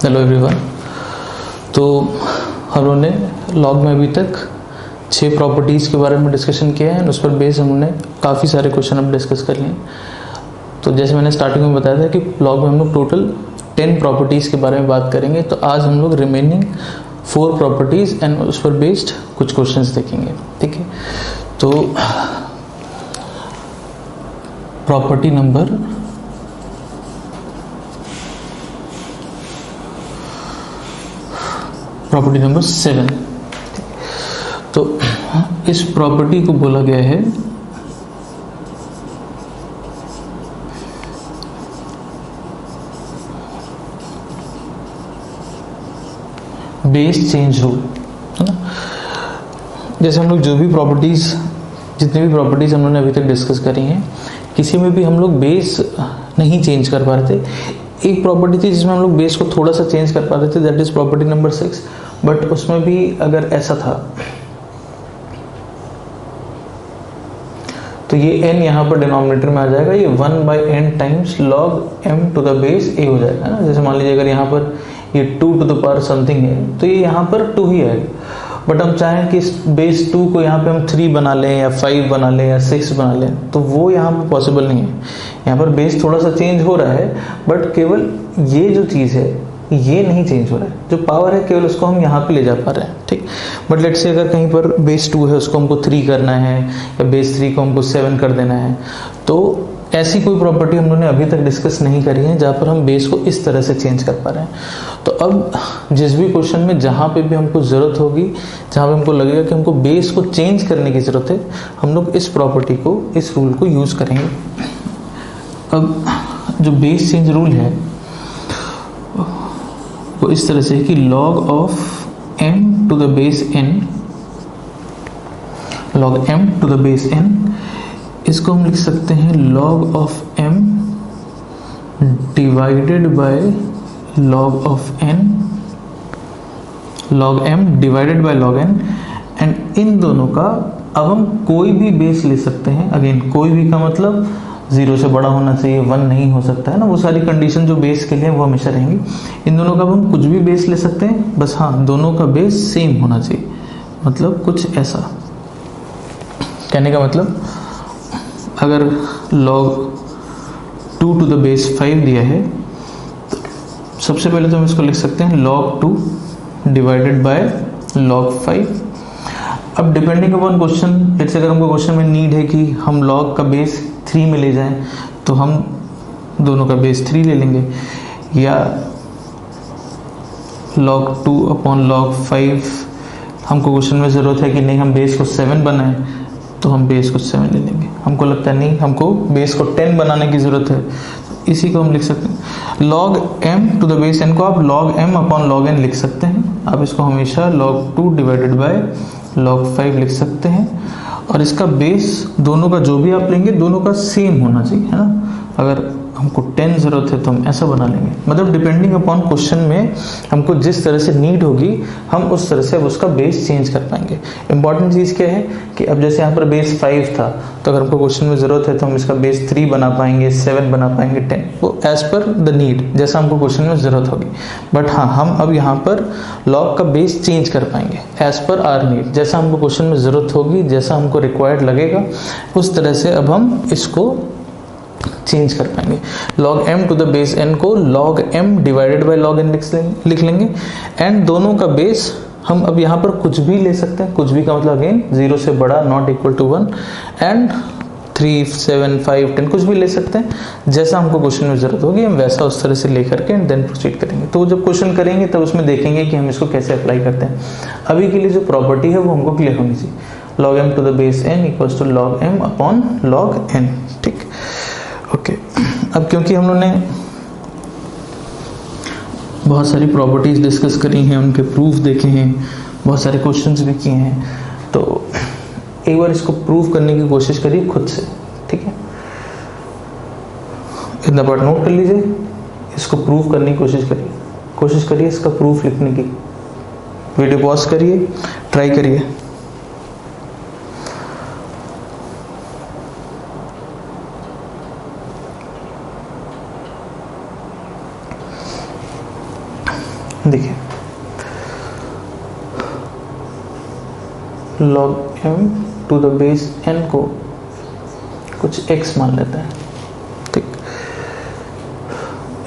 Hello everyone. तो हम लोगों ने लॉग में अभी तक 6 प्रॉपर्टीज़ के बारे में डिस्कशन किया है, उस पर बेस हमने काफ़ी सारे क्वेश्चन अब डिस्कस कर लिए। तो जैसे मैंने स्टार्टिंग में बताया था कि लॉग में हम लोग टोटल 10 प्रॉपर्टीज़ के बारे में बात करेंगे। तो आज हम लोग रिमेनिंग 4 प्रॉपर्टीज़ एंड उस पर बेस्ड कुछ क्वेश्चंस देखेंगे। ठीक है, तो प्रॉपर्टी नंबर प्रॉपर्टी नंबर 7। तो इस प्रॉपर्टी को बोला गया है बेस चेंज रूल, है ना। जैसे हम लोग जितनी भी प्रॉपर्टीज हम लोगों ने अभी तक डिस्कस करी हैं, किसी में भी हम लोग बेस नहीं चेंज कर पा रहे थे। एक प्रॉपर्टी थी जिसमें हम लोग बेस को थोड़ा सा चेंज कर पा रहे थे, that is property number 6। But उसमें भी अगर ऐसा था तो ये n यहाँ पर डिनोमिनेटर में आ जाएगा, ये 1/n times log m to the base a हो जाएगा, है ना। जैसे मान लीजिए अगर यहाँ पर ये 2 टू द पावर समथिंग है तो ये यहाँ पर 2 ही आएगा। बट हम चाहें कि इस बेस 2 को यहाँ पे हम 3 बना लें या 5 बना लें या 6 बना लें, तो वो यहाँ पर पॉसिबल नहीं है। यहाँ पर बेस थोड़ा सा चेंज हो रहा है, बट केवल ये जो चीज़ है ये नहीं चेंज हो रहा है। जो पावर है केवल उसको हम यहाँ पे ले जा पा रहे हैं, ठीक। बट लेट्स से अगर कहीं पर बेस 2 है उसको हमको 3 करना है या बेस 3 को हमको 7 कर देना है, तो ऐसी कोई प्रॉपर्टी हम लोगों ने अभी तक डिस्कस नहीं करी है जहाँ पर हम बेस को इस तरह से चेंज कर पा रहे हैं। तो अब जिस भी क्वेश्चन में जहाँ पे भी हमको ज़रूरत होगी, जहाँ पे हमको लगेगा कि हमको बेस को चेंज करने की ज़रूरत है, हम लोग इस प्रॉपर्टी को, इस रूल को यूज़ करेंगे। अब जो बेस चेंज रूल है वो इस तरह से है कि log of m to the base n, log m to the base n, इसको हम लिख सकते हैं log of m divided by log of n, log m divided by log n। And in दोनों का अब हम कोई भी बेस ले सकते हैं। अगेन कोई भी का मतलब 0 से बड़ा होना चाहिए, 1 नहीं हो सकता, है ना। वो सारी कंडीशन जो बेस के लिए वो हमेशा रहेंगी। इन दोनों का हम कुछ भी बेस ले सकते हैं, बस हाँ दोनों का बेस सेम होना चाहिए। मतलब कुछ ऐसा कहने का मतलब, अगर log 2 टू द बेस 5 दिया है तो सबसे पहले तो हम इसको लिख सकते हैं log 2 डिवाइडेड बाय log 5। अब डिपेंडिंग अपॉन क्वेश्चन, जैसे अगर हमको क्वेश्चन में नीड है कि हम log का बेस 3 में ले जाएं तो हम दोनों का बेस 3 ले लेंगे, या log 2 अपॉन log 5 हमको क्वेश्चन में ज़रूरत है कि नहीं हम बेस को 7 बनाएं तो हम बेस को 7 ले लेंगे। हमको लगता है नहीं हमको बेस को 10 बनाने की ज़रूरत है, तो इसी को हम लिख सकते हैं log m to the base n को आप log m upon log n लिख सकते हैं। आप इसको हमेशा log 2 डिवाइडेड बाय log 5 लिख सकते हैं। और इसका बेस दोनों का जो भी आप लेंगे दोनों का सेम होना चाहिए, है ना। अगर हमको 10 ज़रूरत है तो हम ऐसा बना लेंगे। मतलब डिपेंडिंग अपॉन क्वेश्चन में हमको जिस तरह से नीड होगी हम उस तरह से अब उसका बेस चेंज कर पाएंगे। इंपॉर्टेंट चीज़ क्या है कि अब जैसे यहाँ पर बेस 5 था, तो अगर हमको क्वेश्चन में ज़रूरत है तो हम इसका बेस 3 बना पाएंगे, 7 बना पाएंगे, 10, वो एज़ पर द नीड, जैसा हमको क्वेश्चन में ज़रूरत होगी। बट हाँ हम अब यहाँ पर लॉग का बेस चेंज कर पाएंगे एज़ पर आर नीड, जैसा हमको क्वेश्चन में ज़रूरत होगी, जैसा हमको रिक्वायर्ड लगेगा, उस तरह से अब हम इसको चेंज कर पाएंगे। log m to the base n को log m divided by log n लिख लेंगे। एंड दोनों का बेस हम अब यहाँ पर कुछ भी ले सकते हैं। कुछ भी का मतलब अगेन 0 से बड़ा, नॉट इक्वल टू 1, एंड 3, 7, 5, 10 कुछ भी ले सकते हैं। जैसा हमको क्वेश्चन में ज़रूरत होगी हम वैसा उस तरह से लेकर के एंड देन प्रोसीड करेंगे। तो जब क्वेश्चन करेंगे तब उसमें देखेंगे कि हम इसको कैसे अप्लाई करते हैं। अभी के लिए जो प्रॉपर्टी है वो हमको क्लियर होनी चाहिए, log m to the base n equals to log m upon log n, ठीक। ओके, अब क्योंकि हम लोगों ने बहुत सारी प्रॉपर्टीज डिस्कस करी हैं, उनके प्रूफ देखे हैं, बहुत सारे क्वेश्चंस भी किए हैं, तो एक बार इसको प्रूव करने की कोशिश करिए खुद से, ठीक है। इतना पार्ट नोट कर लीजिए, इसको प्रूव करने की कोशिश करिए इसका प्रूफ लिखने की। वीडियो पॉज करिए, ट्राई करिए। देखिए log m to the base n को कुछ x मान लेते हैं, ठीक,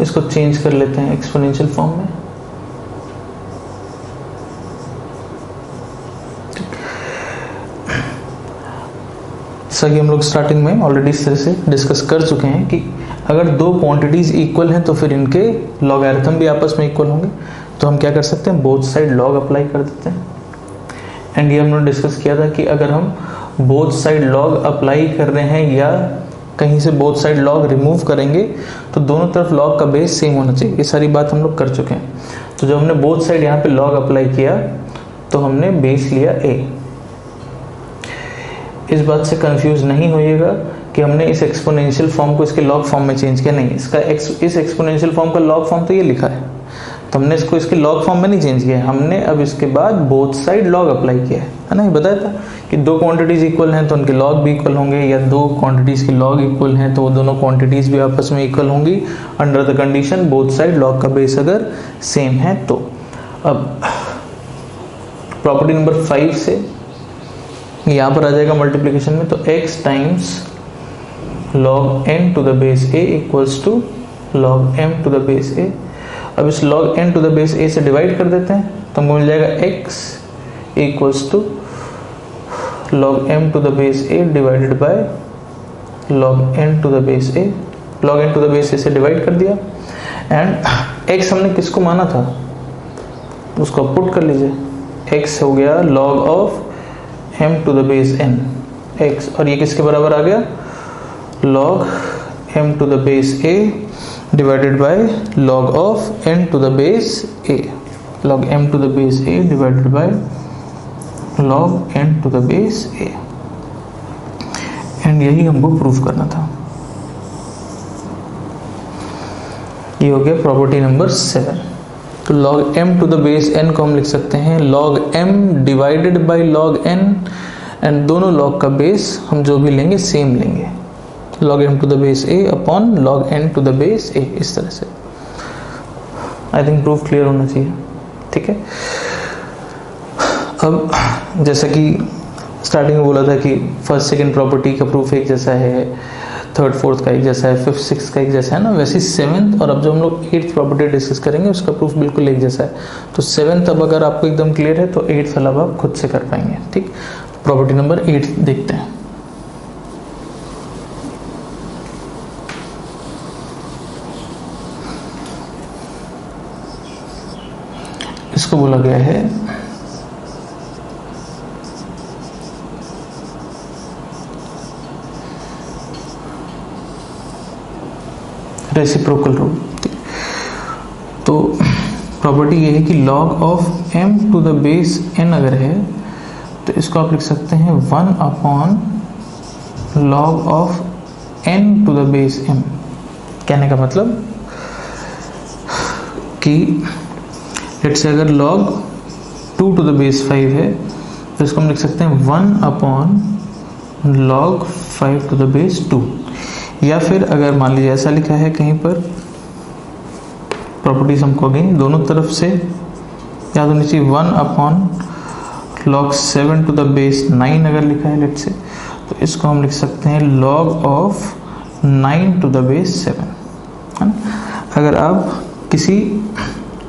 इसको चेंज कर लेते हैं एक्सपोनेंशियल फॉर्म में। जैसा कि हम लोग स्टार्टिंग में ऑलरेडी इस तरह से डिस्कस कर चुके हैं कि अगर दो क्वांटिटीज इक्वल हैं तो फिर इनके लॉगरिथम भी आपस में इक्वल होंगे, तो हम क्या कर सकते हैं, बोथ साइड लॉग अप्लाई कर देते हैं। एंड ये हमने डिस्कस किया था कि अगर हम बोथ साइड लॉग अप्लाई कर रहे हैं या कहीं से बोथ साइड लॉग रिमूव करेंगे तो दोनों तरफ लॉग का बेस सेम होना चाहिए। ये सारी बात हम लोग कर चुके हैं। तो जब हमने बोथ साइड यहाँ पे लॉग अप्लाई किया तो हमने बेस लिया a। इस बात से कंफ्यूज नहीं होइएगा कि हमने इस एक्सपोनेंशियल फॉर्म को इसके लॉग फॉर्म में चेंज किया, नहीं, इसका इस एक्सपोनेंशियल फॉर्म का लॉग फॉर्म तो ये लिखा है, तो हमने इसको इसके लॉग फॉर्म में नहीं चेंज किया है, हमने अब इसके बाद बोथ साइड लॉग अप्लाई किया है ना। ये बताया था कि दो क्वांटिटीज इक्वल हैं तो उनके लॉग भी इक्वल होंगे, या दो क्वांटिटीज के लॉग इक्वल हैं तो वो दोनों क्वांटिटीज भी आपस में इक्वल होंगी under the condition both side log का बेस अगर सेम है तो। अब प्रॉपर्टी नंबर 5 से यहाँ पर आ जाएगा मल्टीप्लीकेशन में, तो x times log n to the base a equals to log m to the base a। अब इस log n to the base a से डिवाइड कर देते हैं तो हमको मिल जाएगा x equals to log m to the base a divided by log n to the base a। log n to the base a से डिवाइड कर दिया एंड x हमने किसको माना था उसको पुट कर लीजिए, x हो गया log of m to the base n x, और ये किसके बराबर आ गया, log m to the base a divided by log of n to the base a, log m to the base a divided by log n to the base a। And यही हमको proof करना था। ये हो गया property number 7। तो log m to the base n को हम लिख सकते हैं log m divided by log n, and दोनों log का बेस हम जो भी लेंगे सेम लेंगे, log m to the base a upon log n to the base a, इस तरह से। आई थिंक प्रूफ क्लियर होना चाहिए, ठीक है। अब जैसा कि स्टार्टिंग में बोला था कि फर्स्ट सेकंड प्रॉपर्टी का प्रूफ एक जैसा है, थर्ड फोर्थ का एक जैसा है, फिफ्थ सिक्स का एक जैसा है ना, वैसे सेवन्थ और अब जो हम लोग एट्थ प्रॉपर्टी डिस्कस करेंगे उसका प्रूफ बिल्कुल एक जैसा है। तो सेवन्थ अब अगर आपको एकदम क्लियर है तो एट्थ वाला आप खुद से कर पाएंगे, ठीक। प्रॉपर्टी नंबर 8 देखते हैं। इसको बोला गया है रेसिप्रोकल रूल। तो प्रॉपर्टी ये है कि log of m to the base n अगर है तो इसको आप लिख सकते हैं 1 upon log of n to the base m। कहने का मतलब कि लेट्स से अगर log 2 टू द बेस 5 है तो इसको हम लिख सकते हैं 1 upon log 5 to the base 2। या फिर अगर मान लीजिए ऐसा लिखा है कहीं पर, प्रॉपर्टीज हमको अगेन दोनों तरफ से याद होनी चाहिए, 1 upon log 7 to the base 9 अगर लिखा है लेट्स से, तो इसको हम लिख सकते हैं log of 9 to the base 7, है ना। अगर आप किसी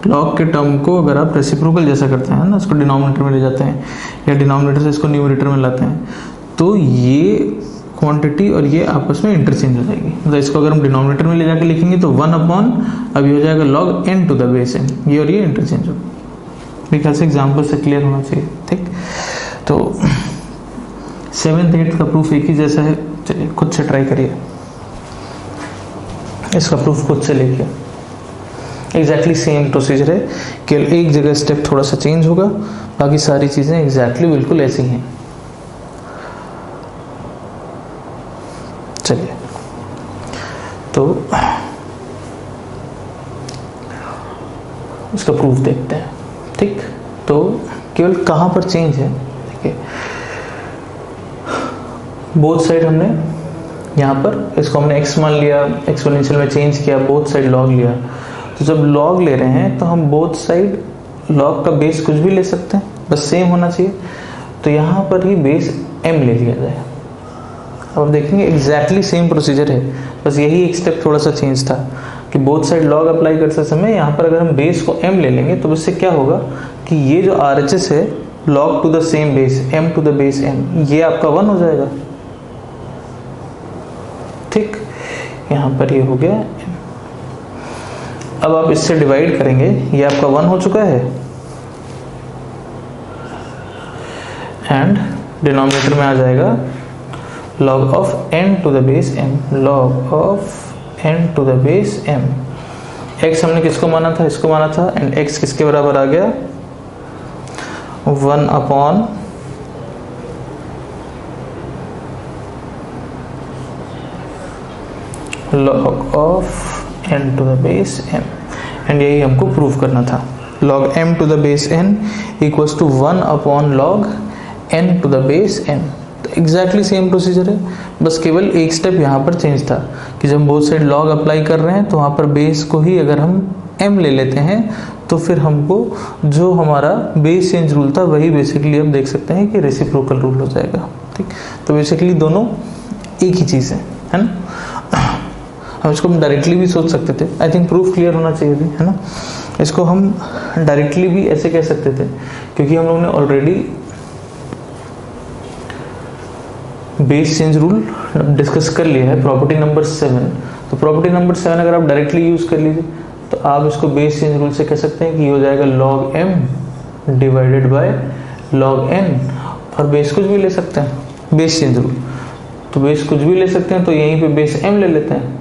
log के टर्म को अगर आप रेसिप्रोकल जैसा करते हैं ना, इसको डिनोमिनेटर में ले जाते हैं या डिनोमिनेटर से इसको न्यूमरेटर में लाते हैं, तो ये क्वांटिटी और ये आपस में इंटरचेंज हो जाएगी। मतलब इसको अगर हम डिनोमिनेटर में ले जाके लिखेंगे तो 1 अपॉन अभी हो जाएगा log n to the base n, ये और ये इंटरचेंज हो। मेरे ख्याल से एग्जाम्पल से क्लियर होना चाहिए, ठीक। तो 7th 8th का प्रूफ एक ही जैसा है, चलिए खुद से ट्राई करिए, इसका प्रूफ खुद से लिखिए। एग्जैक्टली सेम प्रोसीजर है, केवल एक जगह स्टेप थोड़ा सा चेंज होगा, बाकी सारी चीज़ें एग्जैक्टली बिल्कुल ऐसी हैं। चलिए तो इसका प्रूफ देखते हैं, ठीक। तो केवल कहाँ पर चेंज है, देखिए बोथ साइड हमने यहाँ पर इसको हमने x मान लिया, एक्सपोनेंशियल में चेंज किया, बोथ साइड log लिया, तो जब log ले रहे हैं तो हम बोथ साइड log का बेस कुछ भी ले सकते हैं, बस सेम होना चाहिए। तो यहाँ पर ही बेस m ले लिया जाए। अब आप देखेंगे एग्जैक्टली सेम प्रोसीजर है, बस यही एक स्टेप थोड़ा सा चेंज था कि बोथ साइड log अप्लाई करते समय यहाँ पर अगर हम बेस को m ले लेंगे तो इससे क्या होगा कि ये जो RHS है log to the same base m to the base m, ये आपका 1 हो जाएगा। ठीक, यहाँ पर ये हो गया m। अब आप इससे डिवाइड करेंगे, ये आपका 1 हो चुका है एंड डिनोमिनेटर में आ जाएगा log of n to the base m, log of n to the base m। x हमने किसको माना था, इसको माना था, एंड x किसके बराबर आ गया 1 upon log of n to the base m, and यही हमको प्रूव करना था। log m to the base n equals to 1 upon log n to the base m। Exactly same procedure है, बस केवल एक स्टेप यहाँ पर चेंज था कि जब बोथ साइड log अप्लाई कर रहे हैं तो वहाँ पर बेस को ही अगर हम m ले लेते हैं तो फिर हमको जो हमारा बेस चेंज रूल था वही बेसिकली अब देख सकते हैं कि रेसिप्रोकल रूल हो जाएगा। ठीक, तो बेसिकली दोनों एक ही चीज़ है ना। हम इसको हम डायरेक्टली भी सोच सकते थे, आई थिंक प्रूफ क्लियर होना चाहिए थी, है ना। इसको हम डायरेक्टली भी ऐसे कह सकते थे क्योंकि हम लोगों ने already base change rule discuss कर लिया है, प्रॉपर्टी नंबर 7। तो प्रॉपर्टी नंबर 7 अगर आप डायरेक्टली यूज कर लीजिए तो आप इसको बेस चेंज रूल से कह सकते हैं कि ये हो जाएगा log m divided by log n, और बेस कुछ भी ले सकते हैं बेस चेंज रूल, तो बेस कुछ भी ले सकते हैं, तो यहीं पे बेस m ले लेते हैं,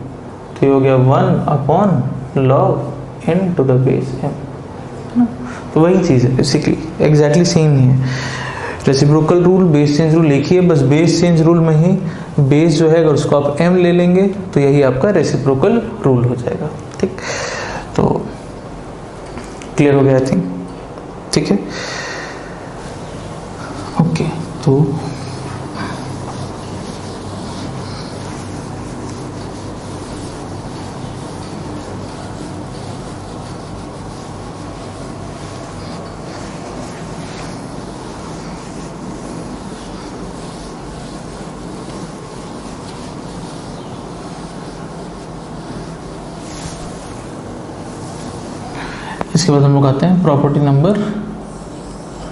तो ये हो गया 1 upon log n to the base m। तो वही चीज़ है बेसिकली, एग्जैक्टली सेम ही है। Reciprocal rule, base change rule एक ही है, बस बेस चेंज रूल में ही बेस जो है अगर उसको आप m ले लेंगे तो यही आपका रेसिप्रोकल रूल हो जाएगा। ठीक, तो क्लियर हो गया आई थिंक। ठीक है, ओके। तो इसके बाद हम लोग आते हैं प्रॉपर्टी नंबर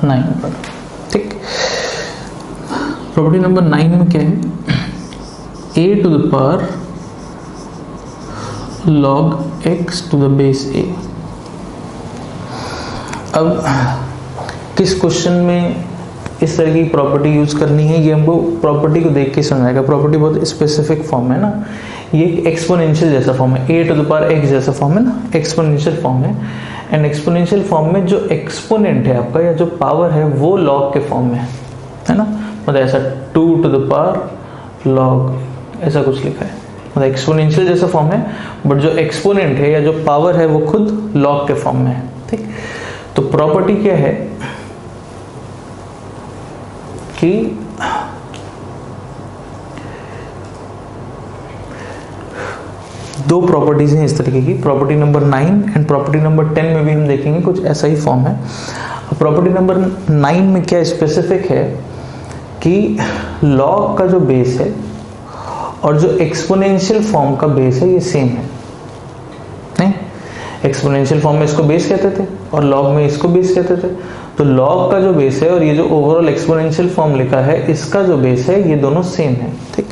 9 पर। ठीक, प्रॉपर्टी नंबर 9 में क्या है, a to the power log x to the base a। अब किस क्वेश्चन में इस तरह की प्रॉपर्टी यूज करनी है ये हमको प्रॉपर्टी को देख के समझाएगा। प्रॉपर्टी बहुत स्पेसिफिक फॉर्म है ना, ये एक्सपोनेंशियल जैसा फॉर्म है, a to the power x जैसा फॉर्म है ना, एक्सपोनेंशियल फॉर्म है। एंड एक्सपोनेंशियल फॉर्म में जो एक्सपोनेंट है आपका या जो पावर है वो log के फॉर्म में है ना, मतलब ऐसा 2 टू द पावर log ऐसा कुछ लिखा है, मतलब एक्सपोनेंशियल जैसा फॉर्म है, बट जो एक्सपोनेंट है या जो पावर है वो खुद log के फॉर्म में है। ठीक, तो प्रॉपर्टी क्या है कि दो प्रॉपर्टीज हैं इस तरीके की, property number 9 and property number 10 में भी हम देखेंगे कुछ ऐसा ही फॉर्म है। प्रॉपर्टी नंबर 9 में क्या स्पेसिफिक है कि log का जो बेस है और जो एक्सपोनेंशियल फॉर्म का बेस है ये सेम है। नहीं, एक्सपोनेंशियल फॉर्म में इसको बेस कहते थे और log में इसको बेस कहते थे। तो log का जो बेस है और ये जो ओवरऑल एक्सपोनेंशियल फॉर्म लिखा है इसका जो बेस है ये दोनों सेम है। ठीक,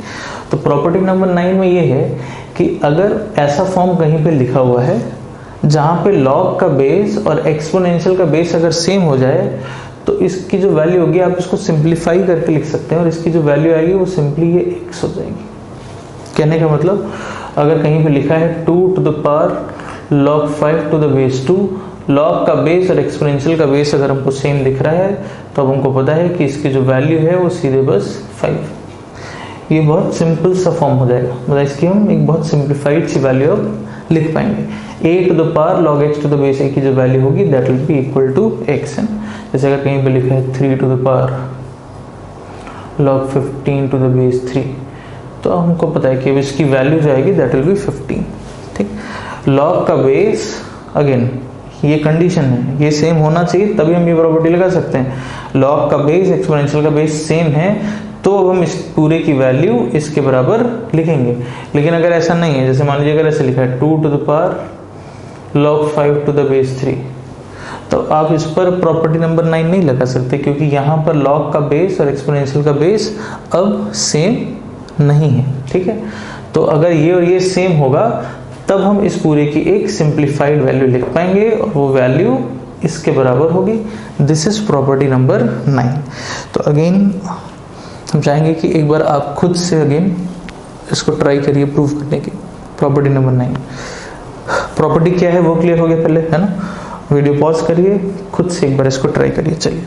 तो प्रॉपर्टी नंबर 9 में ये है कि अगर ऐसा फॉर्म कहीं पे लिखा हुआ है जहाँ पे log का बेस और एक्सपोनेंशियल का बेस अगर सेम हो जाए तो इसकी जो वैल्यू होगी आप इसको सिंप्लीफाई करके लिख सकते हैं और इसकी जो वैल्यू आएगी वो सिंपली ये x हो जाएगी। कहने का मतलब अगर कहीं पे लिखा है 2 to the power log 5 to the base 2, log का बेस और एक्सपोनेंशियल का बेस अगर हमको सेम दिख रहा है तो अब हमको पता है कि इसकी जो वैल्यू है वो सीधे बस 5। ये बहुत सिंपल सा फॉर्म हो जाएगा, मतलब इसकी हम एक बहुत सिंप्लीफाइड सी वैल्यू अब लिख पाएंगे। a to the power log x to the base a की जो वैल्यू होगी that will be equal to x है। जैसे अगर कहीं पे लिखा है 3 to the power log 15 to the base 3, तो हमको पता है कि अब इसकी वैल्यू जो आएगी दैट विल बी 15। ठीक, log का बेस अगेन ये कंडीशन है, ये सेम होना चाहिए तभी हम ये प्रॉपर्टी लगा सकते हैं। लॉग का बेस एक्सपोनेंशियल का बेस सेम है तो अब हम इस पूरे की वैल्यू इसके बराबर लिखेंगे। लेकिन अगर ऐसा नहीं है, जैसे मान लीजिए अगर ऐसे लिखा है 2 to the power log 5 to the base 3, तो आप इस पर प्रॉपर्टी नंबर 9 नहीं लगा सकते क्योंकि यहाँ पर लॉग का बेस और एक्सपोनेंशियल का बेस अब सेम नहीं है। ठीक है, तो अगर ये और ये सेम होगा तब हम इस पूरे की एक सिंप्लीफाइड वैल्यू लिख पाएंगे और वो वैल्यू इसके बराबर होगी। This is property number 9। तो अगेन हम चाहेंगे कि एक बार आप खुद से अगेन इसको ट्राई करिए प्रूव करने की। प्रॉपर्टी नंबर 9 प्रॉपर्टी क्या है वो क्लियर हो गया पहले, है ना। वीडियो पॉज करिए, खुद से एक बार इसको ट्राई करिए। चलिए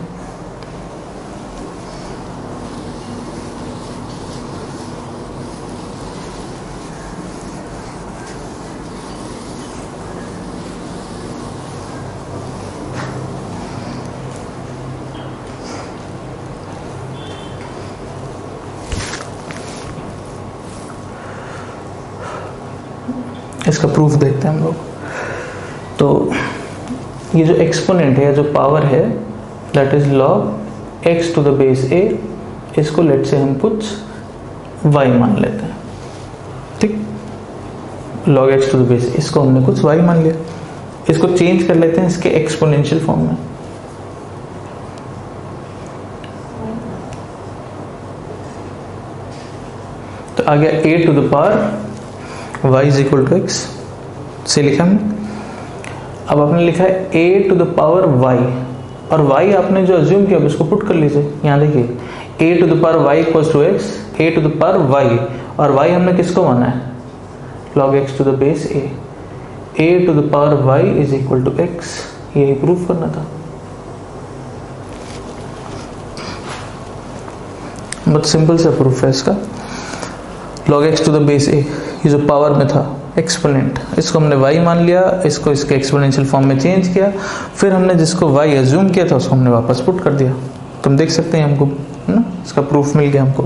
इसका प्रूफ देखते हैं हम लोग। तो ये जो एक्सपोनेंट है या जो पावर है that is log x to the base a, इसको लेट से हम कुछ y मान लेते हैं। ठीक, log x to the base, इसको हमने कुछ y मान लिया। इसको चेंज कर लेते हैं इसके एक्सपोनेंशियल फॉर्म में। तो आ गया a to the power y is equal to x से लिखा हमने। अब आपने लिखा है a to the power y और y आपने जो अज्यूम किया अब इसको पुट कर लीजिए। यहाँ देखिए a to the power y equals to x, a to the power y, और y हमने किसको माना है log x to the base a to the power y is equal to x, यही प्रूफ करना था। बहुत सिंपल सा प्रूफ है इसका। log x to the base a, ये जो पावर में था एक्सपोनेंट, इसको हमने y मान लिया, इसको इसके एक्सपोनेंशियल फॉर्म में चेंज किया, फिर हमने जिसको y अज्यूम किया था उसको हमने वापस पुट कर दिया। तुम देख सकते हैं हमको, है ना, इसका प्रूफ मिल गया हमको।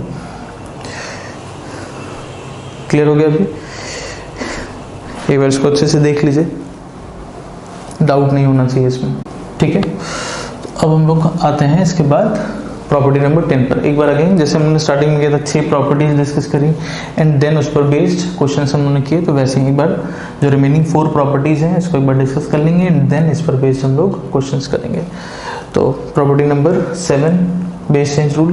क्लियर हो गया अभी? एक बार इसको अच्छे से देख लीजिए, डाउट नहीं होना चाहिए इसमें। ठीक है, अब हम लोग आते हैं इसके बाद प्रॉपर्टी नंबर 10 पर। एक बार अगेन जैसे हमने स्टार्टिंग में किया था 6 प्रॉपर्टीज डिस्कस करी एंड देन उस पर बेस्ड क्वेश्चंस हमने किए, तो वैसे ही एक बार जो रिमेनिंग 4 प्रॉपर्टीज हैं इसको एक बार डिस्कस कर लेंगे एंड देन इस पर बेस्ड हम लोग क्वेश्चंस करेंगे। तो property number 7 base change rule,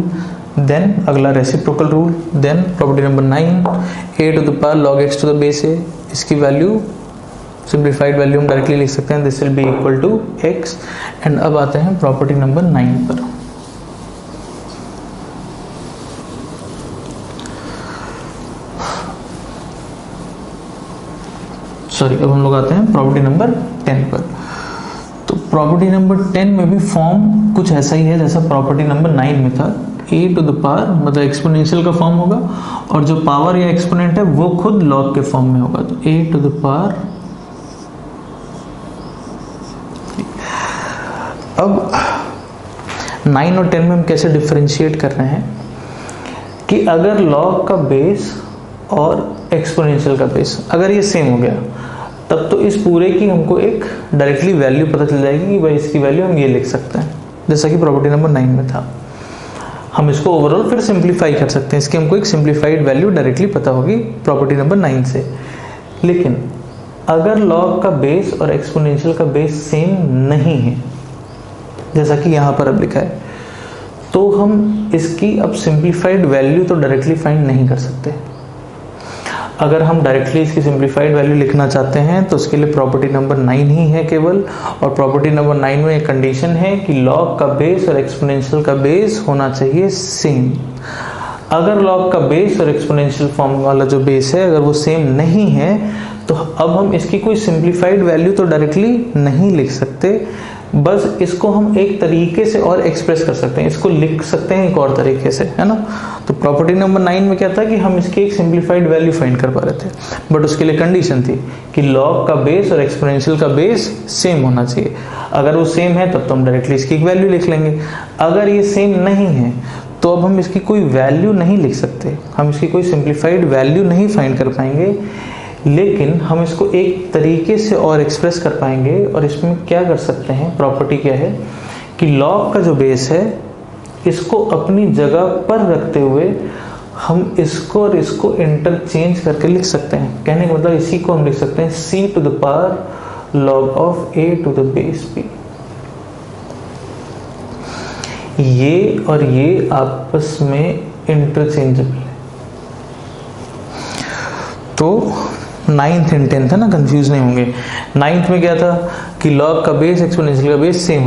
then अगला reciprocal rule, then property number 9 a to the power log x to the base a, इसकी वैल्यू सिंप्लीफाइड वैल्यू हम डायरेक्टली लिख सकते हैं, this will be equal to x। And अब आते हैं property number 9 पर। सॉरी, अब हम लोग आते हैं प्रॉपर्टी नंबर 10 पर। तो प्रॉपर्टी नंबर 10 में भी फॉर्म कुछ ऐसा ही है जैसा प्रॉपर्टी नंबर 9 में था। a टू द पावर मतलब एक्सपोनेंशियल का फॉर्म होगा और जो पावर या एक्सपोनेंट है वो खुद लॉग के फॉर्म में होगा। तो a टू द पावर, अब 9 और 10 में हम कैसे डिफरेंशिएट कर रहे हैं कि अगर लॉग का बेस और एक्सपोनेंशियल का बेस अगर ये सेम हो गया तब तो इस पूरे की हमको एक डायरेक्टली वैल्यू पता चल जाएगी कि भाई इसकी वैल्यू हम ये लिख सकते हैं, जैसा कि प्रॉपर्टी नंबर 9 में था। हम इसको ओवरऑल फिर सिंप्लीफाई कर सकते हैं, इसकी हमको एक सिंप्लीफाइड वैल्यू डायरेक्टली पता होगी प्रॉपर्टी नंबर 9 से। लेकिन अगर लॉग का बेस और एक्सपोनेंशियल का बेस सेम नहीं है जैसा कि यहाँ पर अब लिखा है, तो हम इसकी अब सिंप्लीफाइड वैल्यू तो डायरेक्टली फाइंड नहीं कर सकते। अगर हम डायरेक्टली इसकी सिंप्लीफाइड वैल्यू लिखना चाहते हैं तो उसके लिए प्रॉपर्टी नंबर 9 ही है केवल, और प्रॉपर्टी नंबर 9 में एक कंडीशन है कि लॉग का बेस और एक्सपोनेंशियल का बेस होना चाहिए सेम। अगर लॉग का बेस और एक्सपोनेंशियल फॉर्म वाला जो बेस है अगर वो सेम नहीं है तो अब हम इसकी कोई सिंप्लीफाइड वैल्यू तो डायरेक्टली नहीं लिख सकते, बस इसको हम एक तरीके से और एक्सप्रेस कर सकते हैं, इसको लिख सकते हैं एक और तरीके से, है ना। तो प्रॉपर्टी नंबर 9 में क्या था कि हम इसकी एक सिंप्लीफाइड वैल्यू फाइंड कर पा रहे थे, बट उसके लिए कंडीशन थी कि लॉग का बेस और एक्सपोनेंशियल का बेस सेम होना चाहिए। अगर वो सेम है तब तो हम डायरेक्टली इसकी एक वैल्यू लिख लेंगे। अगर ये सेम नहीं है तो अब हम इसकी कोई वैल्यू नहीं लिख सकते, हम इसकी कोई सिंप्लीफाइड वैल्यू नहीं फाइंड कर पाएंगे। लेकिन हम इसको एक तरीके से और एक्सप्रेस कर पाएंगे, और इसमें क्या कर सकते हैं, प्रॉपर्टी क्या है कि लॉग का जो बेस है इसको अपनी जगह पर रखते हुए हम इसको और इसको इंटरचेंज करके लिख सकते हैं। कहने का मतलब इसी को हम लिख सकते हैं c to the power log of a to the base b। ये और ये आपस में इंटरचेंजेबल है। तो 9th एंड 10th है ना, कंफ्यूज नहीं होंगे। 9th में क्या था कि लॉग का बेस एक्सपोनेंशियल का बेस सेम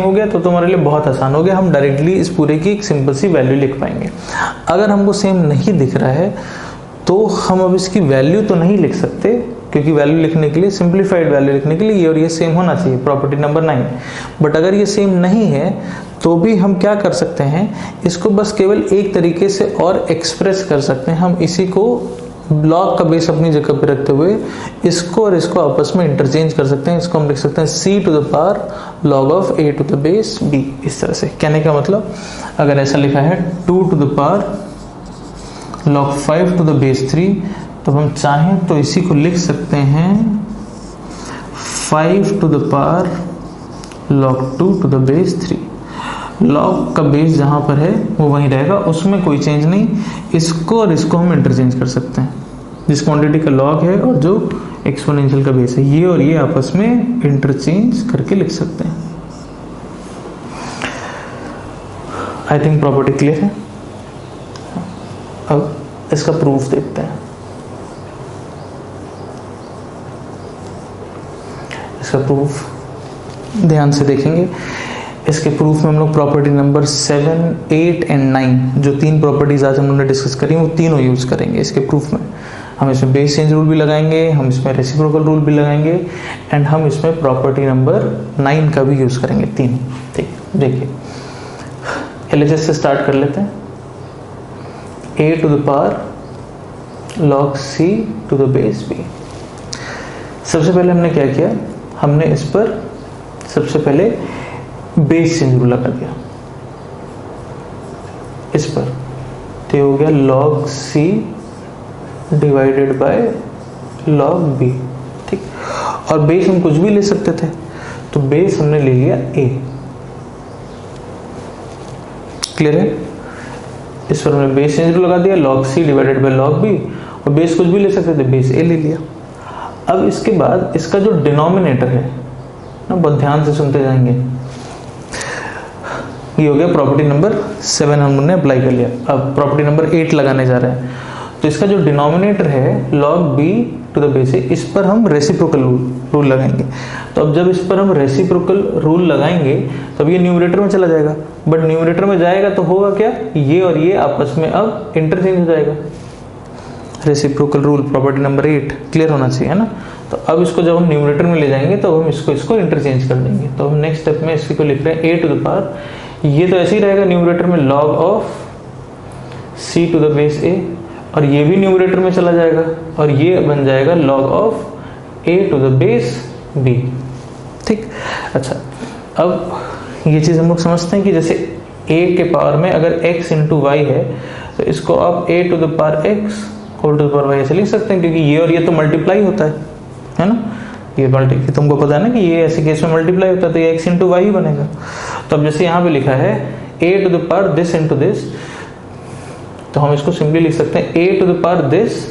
हो गया, तो तुम्हारे लिए बहुत आसान हो गया। हम डायरेक्टली इस पूरे की एक सिंपल सी वैल्यू लिख पाएंगे। अगर हमको सेम नहीं दिख रहा है तो हम अब इसकी वैल्यू तो नहीं लिख सकते, क्योंकि वैल्यू लिखने के लिए, सिंप्लीफाइड वैल्यू लिखने के लिए ये और ये सेम होना चाहिए, प्रॉपर्टी नंबर 9। बट अगर ये सेम नहीं है तो भी हम क्या कर सकते हैं, इसको बस केवल एक तरीके से और एक्सप्रेस कर सकते हैं। हम इसी को लॉग का बेस अपनी जगह पे रखते हुए इसको और इसको आपस में इंटरचेंज कर सकते हैं। इसको हम लिख सकते हैं c to the power log of a to the base b। इस तरह से कहने का मतलब, अगर ऐसा लिखा है 2 to the power log 5 to the base 3, तो हम चाहें तो इसी को लिख सकते हैं 5 to the power log 2 to the base 3। Log का बेस जहाँ पर है वो वहीं रहेगा, उसमें कोई चेंज नहीं। इसको और इसको हम इंटरचेंज कर सकते हैं। जिस क्वांटिटी का लॉग है और जो एक्सपोनेंशियल का बेस है, ये और ये आपस में इंटरचेंज करके लिख सकते हैं। आई थिंक प्रॉपर्टी क्लियर है। अब इसका प्रूफ देखते हैं। इसका प्रूफ ध्यान से देखेंगे। इसके प्रूफ में हम लोग प्रॉपर्टी नंबर 7, 8 एंड 9, जो 3 प्रॉपर्टीज आज हम लोगों ने डिस्कस करी वो तीनों यूज करेंगे इसके प्रूफ में। हम इसमें बेस चेंज रूल भी लगाएंगे, हम इसमें रेसिप्रोकल रूल भी लगाएंगे, एंड हम इसमें प्रॉपर्टी नंबर 9 का भी यूज करेंगे, तीन। ठीक, देखिए एलएचएस से स्टार्ट कर लेते हैं। a to the power log c to the base b। सबसे पहले हमने क्या किया, हमने इस पर सबसे पहले बेस चेंज रूल लगा दिया इस पर, तो ये हो गया log c divided by log b। ठीक, और बेस हम कुछ भी ले सकते थे, तो बेस हमने ले लिया a। क्लियर है। इस पर हमने बेस चेंज रूल लगा दिया, log c divided by log b, और बेस कुछ भी ले सकते थे, बेस a ले लिया। अब इसके बाद इसका जो डिनोमिनेटर है ना, बहुत ध्यान से सुनते जाएंगे। ये हो गया प्रॉपर्टी नंबर 7 हमने अप्लाई कर लिया। अब प्रॉपर्टी नंबर 8 लगाने जा रहे हैं। तो इसका जो डिनोमिनेटर है log b to the base है, इस पर हम रेसिप्रोकल रूल लगाएंगे। तो अब जब इस पर हम रेसिप्रोकल रूल लगाएंगे तब ये न्यूमरेटर में चला जाएगा, बट न्यूमरेटर में जाएगा तो होगा क्या, ये और ये आपस में अब इंटरचेंज हो जाएगा। Reciprocal rule property number 8 clear होना चाहिए, है ना। तो अब इसको जब हम न्यूमरेटर में ले जाएंगे तो हम इसको इंटरचेंज कर देंगे। तो हम नेक्स्ट स्टेप में इसी को लिख रहे हैं a टू द पावर, ये तो ऐसे ही रहेगा न्यूमरेटर में log of c to the base a, और ये भी न्यूमरेटर में चला जाएगा, और ये बन जाएगा log of a to the base b। ठीक, अच्छा, अब ये चीज़ हम लोग समझते हैं कि जैसे a के पावर में अगर x इंटू वाई है, तो इसको आप a to the power x whole to the power y ऐसे लिख सकते हैं, क्योंकि ये और ये तो मल्टीप्लाई होता है ना। ये तुमको पता है ना कि ये ऐसे केस में मल्टीप्लाई होता है, तो ये x इंटू वाई ही बनेगा। तो अब जैसे यहाँ पे लिखा है a to the power this into this, तो हम इसको सिंपली लिख सकते हैं a to the power this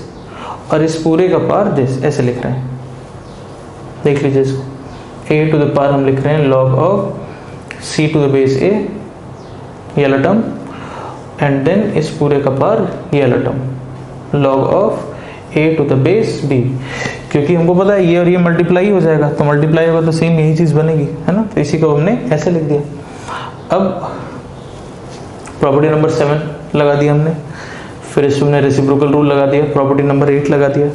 और इस पूरे का पावर दिस, ऐसे लिख रहे हैं। देख लीजिए इसको, a टू द पावर हम लिख रहे हैं log of c to the base a, ये वाला टर्म, एंड देन इस पूरे का पावर ये वाला term log of a to the base b। क्योंकि हमको पता है ये और ये मल्टीप्लाई हो जाएगा, तो मल्टीप्लाई होगा तो सेम यही चीज़ बनेगी, है ना। तो इसी को हमने ऐसे लिख दिया। अब प्रॉपर्टी नंबर 7 लगा दिया हमने, फिर इसमें हमने रेसिप्रोकल रूल लगा दिया, प्रॉपर्टी नंबर 8 लगा दिया।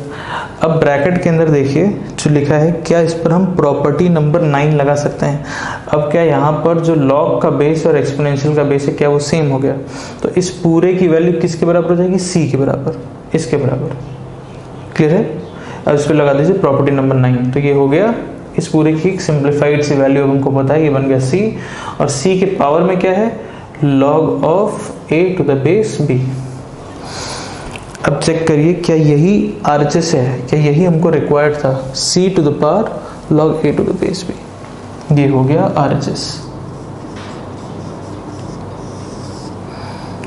अब ब्रैकेट के अंदर देखिए जो लिखा है, क्या इस पर हम प्रॉपर्टी नंबर 9 लगा सकते हैं। अब क्या यहाँ पर जो लॉग का बेस और एक्सपोनेंशियल का बेस है, क्या वो सेम हो गया, तो इस पूरे की वैल्यू किसके बराबर हो जाएगी, c के बराबर, इसके बराबर। क्लियर है। अब इस पर लगा दीजिए प्रॉपर्टी नंबर 9, तो ये हो गया इस पूरे की सिंप्लीफाइड सी वैल्यू, हमको पता है ये बन गया c, और c के पावर में क्या है, log of a to the base b। अब चेक करिए क्या यही RHS है, क्या यही हमको रिक्वायर्ड था, c to the power log a to the base b, ये हो गया RHS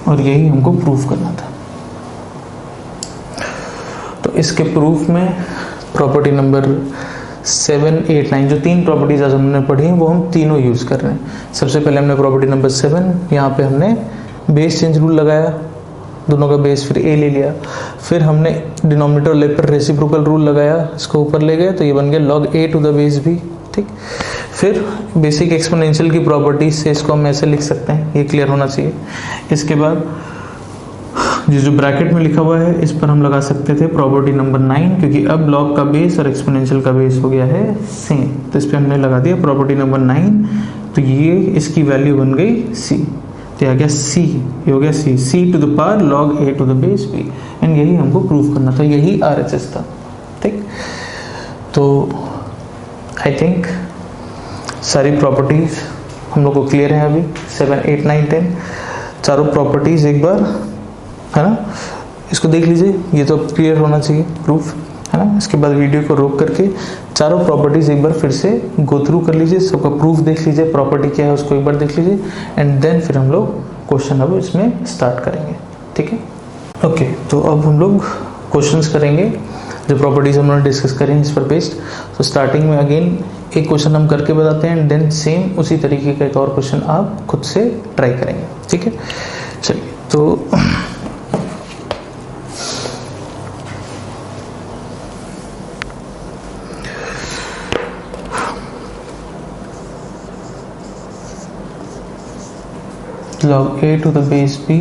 और यही हमको प्रूफ करना था। तो इसके प्रूफ में प्रॉपर्टी नंबर 7, 8, 9 जो 3 प्रॉपर्टीज आज हमने पढ़ी हैं वो हम तीनों यूज कर रहे हैं। सबसे पहले हमने प्रॉपर्टी नंबर 7, यहाँ पे हमने बेस चेंज रूल लगाया, दोनों का बेस फिर a ले लिया, फिर हमने डिनोमिनेटर ले पर रेसिप्रोकल रूल लगाया, इसको ऊपर ले गए तो ये बन गया log a to the base b, ठीक। फिर बेसिक एक्सपोनेंशियल की प्रॉपर्टीज से इसको हम ऐसे लिख सकते हैं, ये क्लियर होना चाहिए। इसके बाद जो ब्रैकेट में लिखा हुआ है इस पर हम लगा सकते थे प्रॉपर्टी नंबर 9, क्योंकि अब log का बेस और एक्सपोनेंशियल का बेस हो गया है सेम, तो इस पर हमने लगा दिया प्रॉपर्टी नंबर 9, तो ये इसकी वैल्यू बन गई c, तो आ गया c, ये हो गया c to the power log a to the base b, and यही हमको प्रूव करना था, यही RHS था, ठीक। तो आई थिंक सारी प्रॉपर्टीज हम लोग को क्लियर है अभी, 7, 8, 9, 10 चारों प्रॉपर्टीज एक बार, है ना, इसको देख लीजिए, ये तो क्लियर होना चाहिए प्रूफ, है ना। इसके बाद वीडियो को रोक करके चारों प्रॉपर्टीज एक बार फिर से गो थ्रू कर लीजिए, सबका प्रूफ देख लीजिए, प्रॉपर्टी क्या है उसको एक बार देख लीजिए, एंड देन फिर हम लोग क्वेश्चन अब इसमें स्टार्ट करेंगे, ठीक है। ओके, तो अब हम लोग क्वेश्चंस करेंगे जो प्रॉपर्टीज हम लोग डिस्कस करेंगे इस पर बेस्ड। तो स्टार्टिंग में अगेन एक क्वेश्चन हम करके बताते हैं, एंड देन सेम उसी तरीके का एक और क्वेश्चन आप खुद से ट्राई करेंगे, ठीक है। चलिए, तो log a to the base b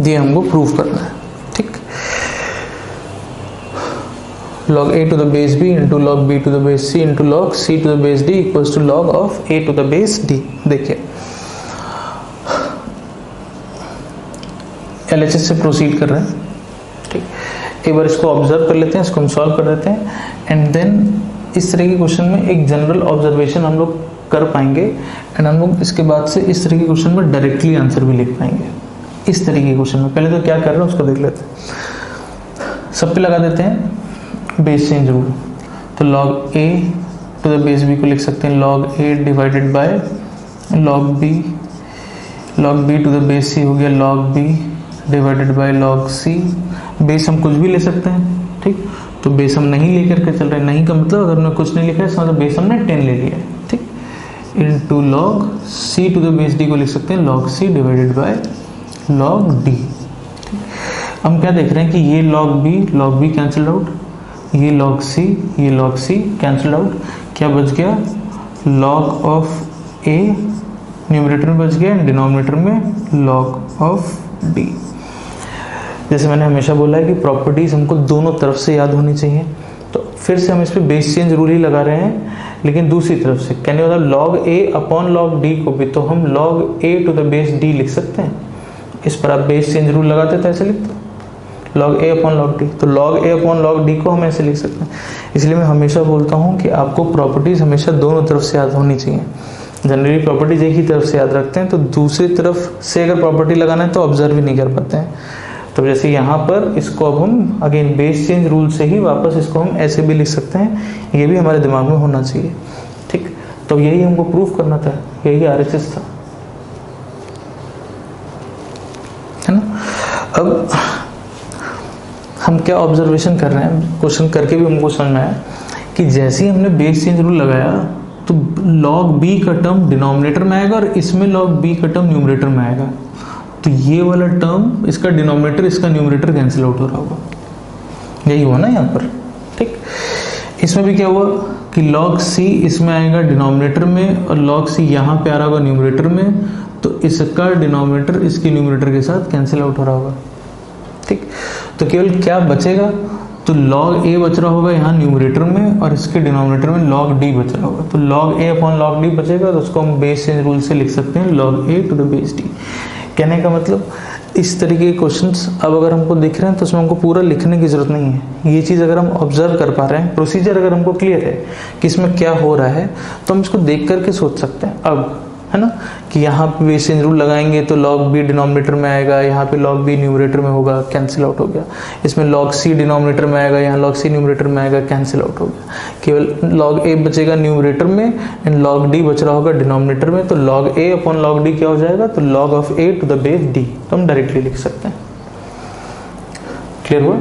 ये हमको प्रूफ करना है, ठीक। log a to the base b into log b to the base c into log c to the base d equals to log of a to the base d। देखिए LHS से proceed कर रहे हैं, ठीक। एक बार इसको observe कर लेते हैं, इसको हम सॉल्व कर देते हैं, एंड देन इस तरह के क्वेश्चन में एक जनरल ऑब्जर्वेशन हम लोग कर पाएंगे, एंड हम लोग इसके बाद से इस तरह के क्वेश्चन में डायरेक्टली आंसर भी लिख पाएंगे। इस तरीके के क्वेश्चन में पहले तो क्या कर रहे हैं उसको देख लेते हैं। सब पे लगा देते हैं बेस चेंज रूल, तो log a to the base b को लिख सकते हैं log a divided by log b to the base c हो गया log b divided by log c। Base हम कुछ भी ले सकते हैं, ठीक। तो बेस हम नहीं लेकर के चल रहे हैं, नहीं का मतलब अगर हमने कुछ नहीं लिखा है इसका मतलब बेस हमने 10 ले लिया है, ठीक। Into log c to the base d को लिख सकते हैं log c divided by log d। हम क्या देख रहे हैं कि ये log b कैंसिल आउट, ये log c कैंसिल आउट, क्या बच गया log ऑफ a न्यूमरेटर में बच गया, डिनोमिनेटर में log ऑफ d। जैसे मैंने हमेशा बोला है कि प्रॉपर्टीज हमको दोनों तरफ से याद होनी चाहिए, तो फिर से हम इस पे बेस चेंज रूल ही लगा रहे हैं, लेकिन दूसरी तरफ से कहने मतलब log a upon log d को भी तो हम log a to the base d लिख सकते हैं। इस पर आप बेस चेंज रूल लगाते तो ऐसे लिखते log a upon log d, तो log a upon log d को हम ऐसे लिख सकते हैं। इसलिए मैं हमेशा बोलता हूँ कि आपको प्रॉपर्टीज हमेशा दोनों तरफ से याद होनी चाहिए। जनरली प्रॉपर्टीज एक ही तरफ से याद रखते हैं, तो दूसरी तरफ से अगर प्रॉपर्टी लगाना है तो ऑब्जर्व ही नहीं कर पाते हैं। तो जैसे यहाँ पर इसको अब हम अगेन बेस चेंज रूल से ही वापस इसको हम ऐसे भी लिख सकते हैं, ये भी हमारे दिमाग में होना चाहिए, ठीक। तो यही हमको प्रूफ करना था, यही RHS था, है ना। अब हम क्या ऑब्जर्वेशन कर रहे हैं, क्वेश्चन करके भी हमको समझ में आया कि जैसे ही हमने बेस चेंज रूल लगाया तो log b का टर्म डिनोमिनेटर में आएगा और इसमें log b का टर्म न्यूमरेटर में आएगा, तो ये वाला टर्म इसका डिनोमिनेटर इसका न्यूमरेटर कैंसिल आउट हो रहा होगा, यही हुआ ना यहाँ पर, ठीक। इसमें भी क्या हुआ कि log c इसमें आएगा डिनोमिनेटर में और log c यहाँ पे आ रहा होगा न्यूमरेटर में, तो इसका डिनोमिनेटर इसके न्यूमरेटर के साथ कैंसिल आउट हो रहा होगा, ठीक। तो केवल क्या बचेगा, तो तो log a बच रहा होगा यहाँ न्यूमरेटर में और इसके डिनोमिनेटर में log d बच रहा होगा। तो log a upon log d बचेगा, तो उसको हम बेस चेंज रूल से लिख सकते हैं log a to the base d। कहने का मतलब इस तरीके के क्वेश्चंस अब अगर हमको दिख रहे हैं तो उसमें हमको पूरा लिखने की ज़रूरत नहीं है। ये चीज़ अगर हम ऑब्जर्व कर पा रहे हैं, प्रोसीजर अगर हमको क्लियर है कि इसमें क्या हो रहा है, तो हम इसको देख करके सोच सकते हैं अब, है ना, कि यहाँ पे बेस चेंज रूल लगाएंगे तो log b डिनोमिनेटर में आएगा, यहाँ पे log b न्यूमरेटर में होगा, कैंसिल आउट हो गया। इसमें log c डिनोमिनेटर में आएगा, यहाँ log c न्यूमरेटर में आएगा, कैंसिल आउट हो गया। केवल log a बचेगा न्यूमरेटर में एंड log d बच रहा होगा डिनोमिनेटर में। तो log a upon log d क्या हो जाएगा, तो log of a to the base d, तो हम डायरेक्टली लिख सकते हैं। क्लियर हुआ?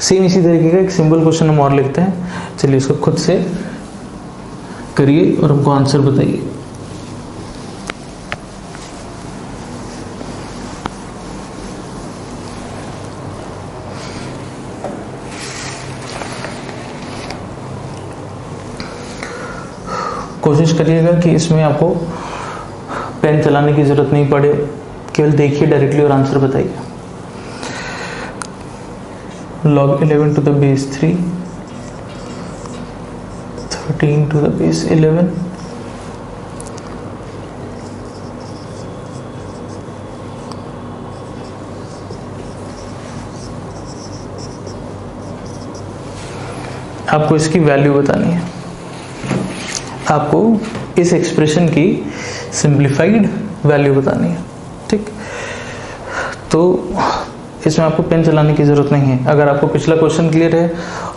सेम इसी तरीके का एक सिंपल क्वेश्चन हम और लिखते हैं। चलिए इसको खुद से करिए और हमको आंसर बताइए। कोशिश करिएगा कि इसमें आपको पेन चलाने की ज़रूरत नहीं पड़े, केवल देखिए डायरेक्टली और आंसर बताइए। log 11 to the base 3, 13 to the base 11, आपको इसकी वैल्यू बतानी है। आपको इस एक्सप्रेशन की सिंप्लीफाइड वैल्यू बतानी है, ठीक। तो इसमें आपको पेन चलाने की ज़रूरत नहीं है। अगर आपको पिछला क्वेश्चन क्लियर है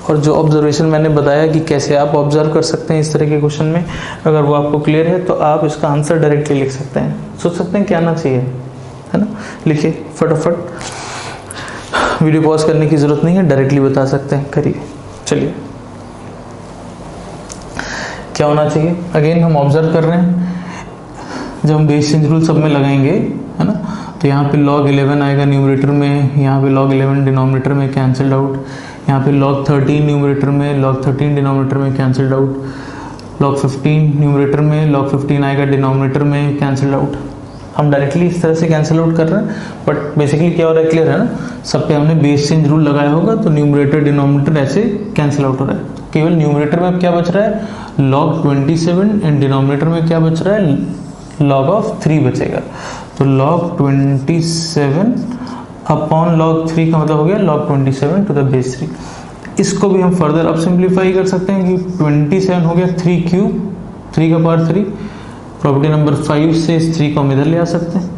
और जो ऑब्जर्वेशन मैंने बताया कि कैसे आप ऑब्जर्व कर सकते हैं इस तरह के क्वेश्चन में, अगर वो आपको क्लियर है तो आप इसका आंसर डायरेक्टली लिख सकते हैं। सोच सकते हैं क्या आना चाहिए, है ना। लिखिए फटाफट, वीडियो पॉज करने की ज़रूरत नहीं है, डायरेक्टली बता सकते हैं, करिए। चलिए क्या होना चाहिए, अगेन हम ऑब्जर्व कर रहे हैं, जब हम बेस चेंज रूल सब में लगाएंगे, है ना, तो यहाँ पे log 11 आएगा न्यूमरेटर में, यहाँ पे log 11 डिनोमिनेटर में कैंसल्ड आउट, यहाँ पे log 13 न्यूमरेटर में, log 13 डिनोमिनेटर में कैंसल्ड आउट, log 15 न्यूमरेटर में, log 15 आएगा डिनोमिनेटर में, कैंसल्ड आउट। हम डायरेक्टली इस तरह से कैंसिल आउट कर रहे हैं, बट बेसिकली क्या हो रहा है, क्लियर है ना। सब पे हमने बेस चेंज रूल लगाया होगा तो न्यूमरेटर डिनोमिनेटर ऐसे कैंसिल आउट हो रहा है। केवल न्यूमरेटर में अब क्या बच रहा है, log 27 एंड डिनोमिनेटर में क्या बच रहा है, log ऑफ 3 बचेगा। तो log 27 अपॉन log 3 का मतलब हो गया log 27 टू द बेस 3। इसको भी हम फर्दर अब सिंप्लीफाई कर सकते हैं कि 27 हो गया 3 क्यूब, 3 का पावर 3। प्रॉपर्टी नंबर 5 से इस 3 को हम इधर ले आ सकते हैं।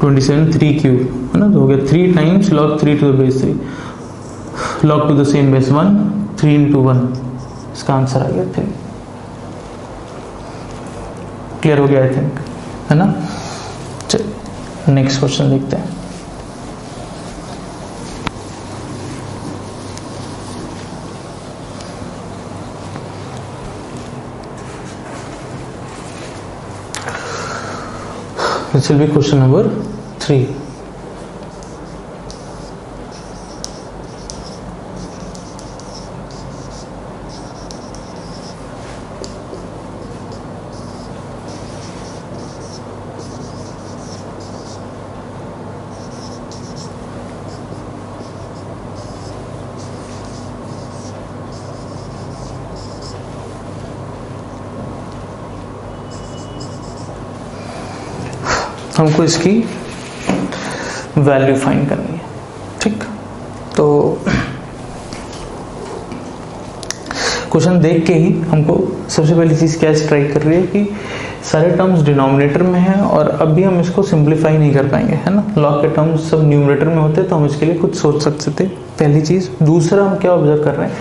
27 3 क्यूब, है ना, तो हो गया 3 times log 3 to the base 3, log to the same base 1, 3 into 1, इसका आंसर आ गया 3। क्लियर हो गया आई थिंक, है ना। चलिए नेक्स्ट क्वेश्चन देखते हैं। This will be question number 3. हमको इसकी वैल्यू फाइंड करनी है, ठीक। तो क्वेश्चन देख के ही हमको सबसे पहली चीज़ क्या स्ट्राइक कर रही है कि सारे टर्म्स डिनोमिनेटर में हैं और अभी हम इसको सिंप्लीफाई नहीं कर पाएंगे, है ना। लॉग के टर्म्स सब न्यूमरेटर में होते तो हम इसके लिए कुछ सोच सकते थे, पहली चीज़। दूसरा हम क्या ऑब्जर्व कर रहे हैं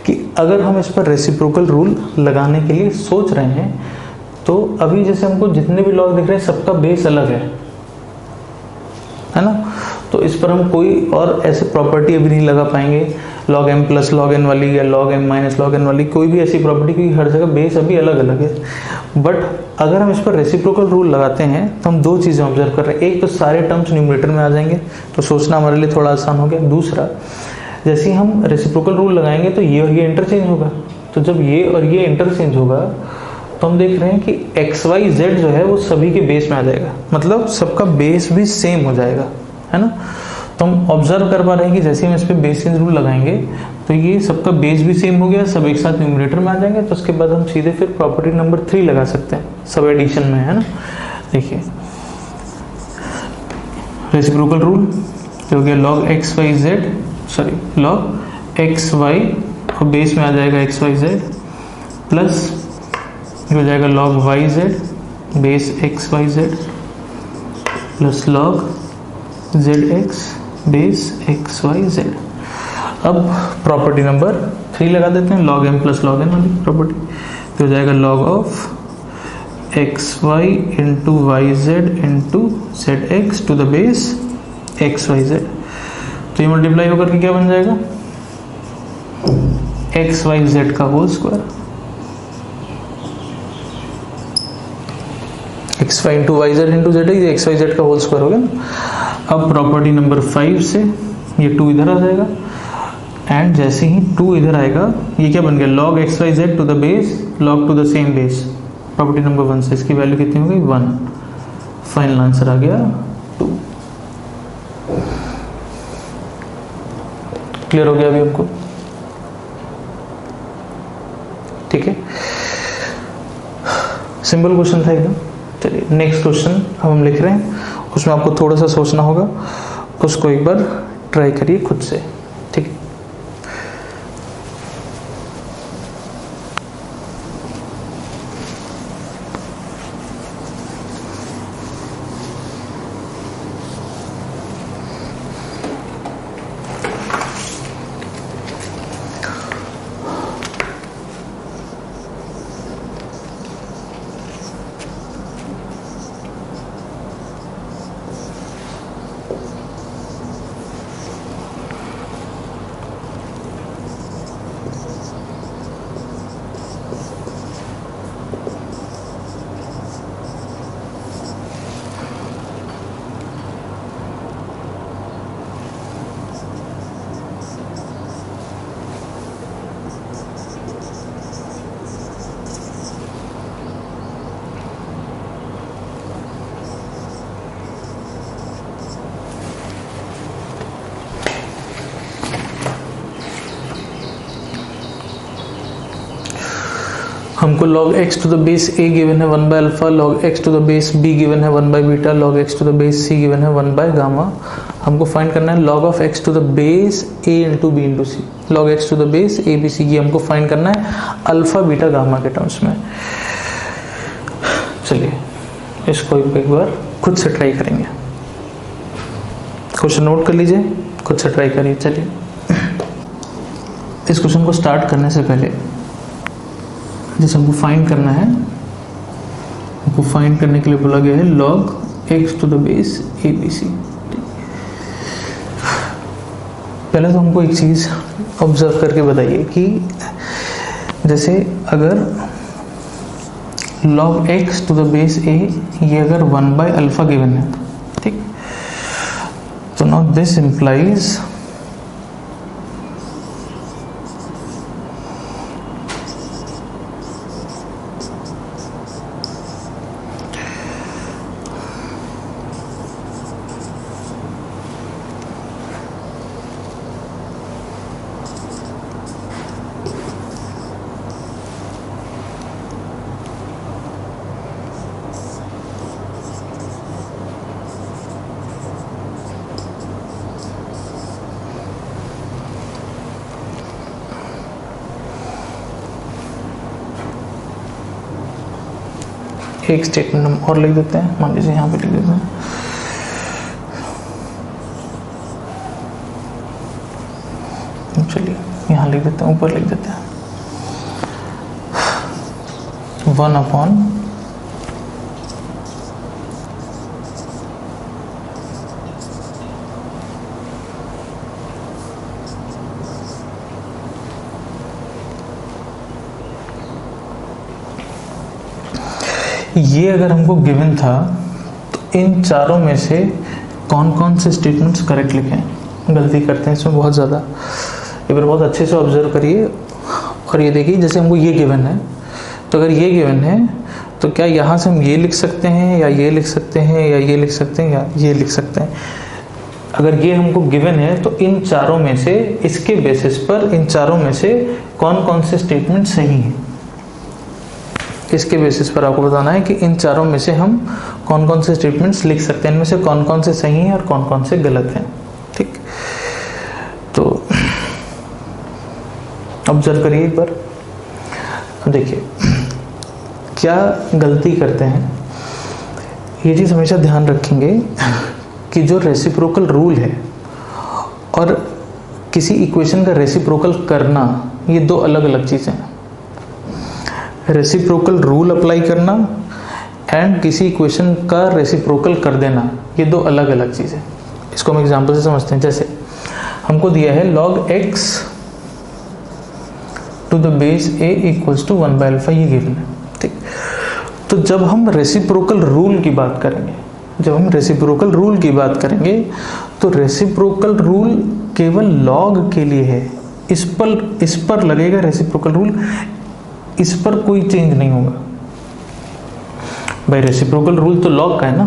कि अगर हम इस पर रेसिप्रोकल रूल लगाने के लिए सोच रहे हैं तो अभी जैसे हमको जितने भी लॉग दिख रहे हैं सबका बेस अलग है ना। तो इस पर हम कोई और ऐसे प्रॉपर्टी अभी नहीं लगा पाएंगे, log m plus log n वाली या log m minus log n वाली, कोई भी ऐसी प्रॉपर्टी, क्योंकि हर जगह बेस अभी अलग अलग है। बट अगर हम इस पर रेसिप्रोकल रूल लगाते हैं तो हम दो चीज़ें ऑब्जर्व कर रहे हैं। एक तो सारे टर्म्स न्यूमरेटर में आ जाएंगे, तो सोचना हमारे लिए थोड़ा आसान हो गया। दूसरा, जैसे ही हम रेसिप्रोकल रूल लगाएंगे तो ये और ये इंटरचेंज होगा, तो जब ये और ये इंटरचेंज होगा तो हम देख रहे हैं कि एक्स वाई जेड जो है वो सभी के बेस में आ जाएगा, मतलब सबका बेस भी सेम हो जाएगा, है ना। तो हम ऑब्जर्व कर पा रहे हैं कि जैसे हम इस पर बेस चेंज रूल लगाएंगे तो ये सबका बेस भी सेम हो गया, सब एक साथ न्यूमरेटर में आ जाएंगे। तो उसके बाद हम सीधे फिर प्रॉपर्टी नंबर 3 लगा सकते हैं, सब एडिशन में, है ना। देखिए रेसिप्रोकल रूल जो गया log x y z, sorry log x y और बेस में आ जाएगा x y z प्लस हो जाएगा log y z base x y z plus log z x base x y z. अब प्रॉपर्टी नंबर 3 लगा देते हैं, log m plus log n वाली प्रॉपर्टी। तो हो जाएगा log of x y into y z into z x to the base x y z. तो ये मल्टीप्लाई होकर के क्या बन जाएगा, एक्स वाई जेड का whole square, x y into y z into z x y z का whole square हो गया ना। अब प्रॉपर्टी नंबर 5 से ये 2 इधर आ जाएगा एंड जैसे ही 2 इधर आएगा ये क्या बन गया, log x y z to the base log to the same base. Property number 1 से इसकी वैल्यू कितनी हो गई 1, फाइनल आंसर आ गया 2। क्लियर हो गया अभी आपको, ठीक है। सिंपल क्वेश्चन था एकदम। चलिए नेक्स्ट क्वेश्चन अब हम लिख रहे हैं, उसमें आपको थोड़ा सा सोचना होगा, उसको एक बार ट्राई करिए खुद से, ठीक है। हमको log x to the base a given है 1 by alpha, log x to the base b given है 1 by beta, log x to the base c given है 1 बाय गामा। हमको फाइंड करना है log of x to the base a into b into c, log x to the base a b c की हमको find करना है alpha beta gamma के terms में। चलिए इसको एक बार खुद से ट्राई करेंगे, क्वेश्चन नोट कर लीजिए, खुद से ट्राई करिए। चलिए इस क्वेश्चन को स्टार्ट करने से पहले जैसे हमको फाइंड करना है, हमको फाइंड करने के लिए बोला गया है log x to the base a b c. पहले तो हमको एक चीज़ ऑब्जर्व करके बताइए कि जैसे अगर log x to the base a ये अगर 1 बाय अल्फा गिवन है, ठीक, तो नाउ दिस इम्प्लाइज एक स्टेटमेंट हम और लिख देते हैं, मान लीजिए यहाँ पे लिख देते हैं चलिए यहाँ लिख देते हैं, ऊपर लिख देते हैं 1 अपॉन ये अगर हमको गिवन था तो इन चारों में से कौन कौन से स्टेटमेंट्स करेक्ट लिखें। गलती करते हैं इसमें बहुत ज़्यादा, एक बार बहुत अच्छे से ऑब्जर्व करिए और ये देखिए जैसे हमको ये गिवन है, तो अगर ये गिवन है तो क्या यहाँ से हम ये लिख सकते हैं या ये लिख सकते हैं या ये लिख सकते हैं या ये लिख सकते हैं। अगर ये हमको गिवन है तो इन चारों में से, इसके बेसिस पर इन चारों में से कौन कौन से स्टेटमेंट सही हैं, इसके बेसिस पर आपको बताना है कि इन चारों में से हम कौन कौन से स्टेटमेंट्स लिख सकते हैं, इनमें से कौन कौन से सही हैं और कौन कौन से गलत हैं। ठीक, तो ऑब्जर्व करिए एक बार, देखिए क्या गलती करते हैं, ये चीज़ हमेशा ध्यान रखेंगे कि जो रेसिप्रोकल रूल है और किसी इक्वेशन का रेसिप्रोकल करना, ये दो अलग अलग चीज़ें हैं। रेसिप्रोकल रूल अप्लाई करना एंड किसी इक्वेशन का रेसिप्रोकल कर देना, ये दो अलग अलग चीज़ें। इसको हम एग्जांपल से समझते हैं। जैसे हमको दिया है log x to the base a equals to 1 by alpha, ये गिवन है। ठीक, तो जब हम रेसिप्रोकल रूल की बात करेंगे, तो रेसिप्रोकल रूल केवल लॉग के लिए है, इस पर लगेगा रेसिप्रोकल रूल, इस पर कोई चेंज नहीं होगा। भाई रेसिप्रोकल रूल तो लॉग का है ना,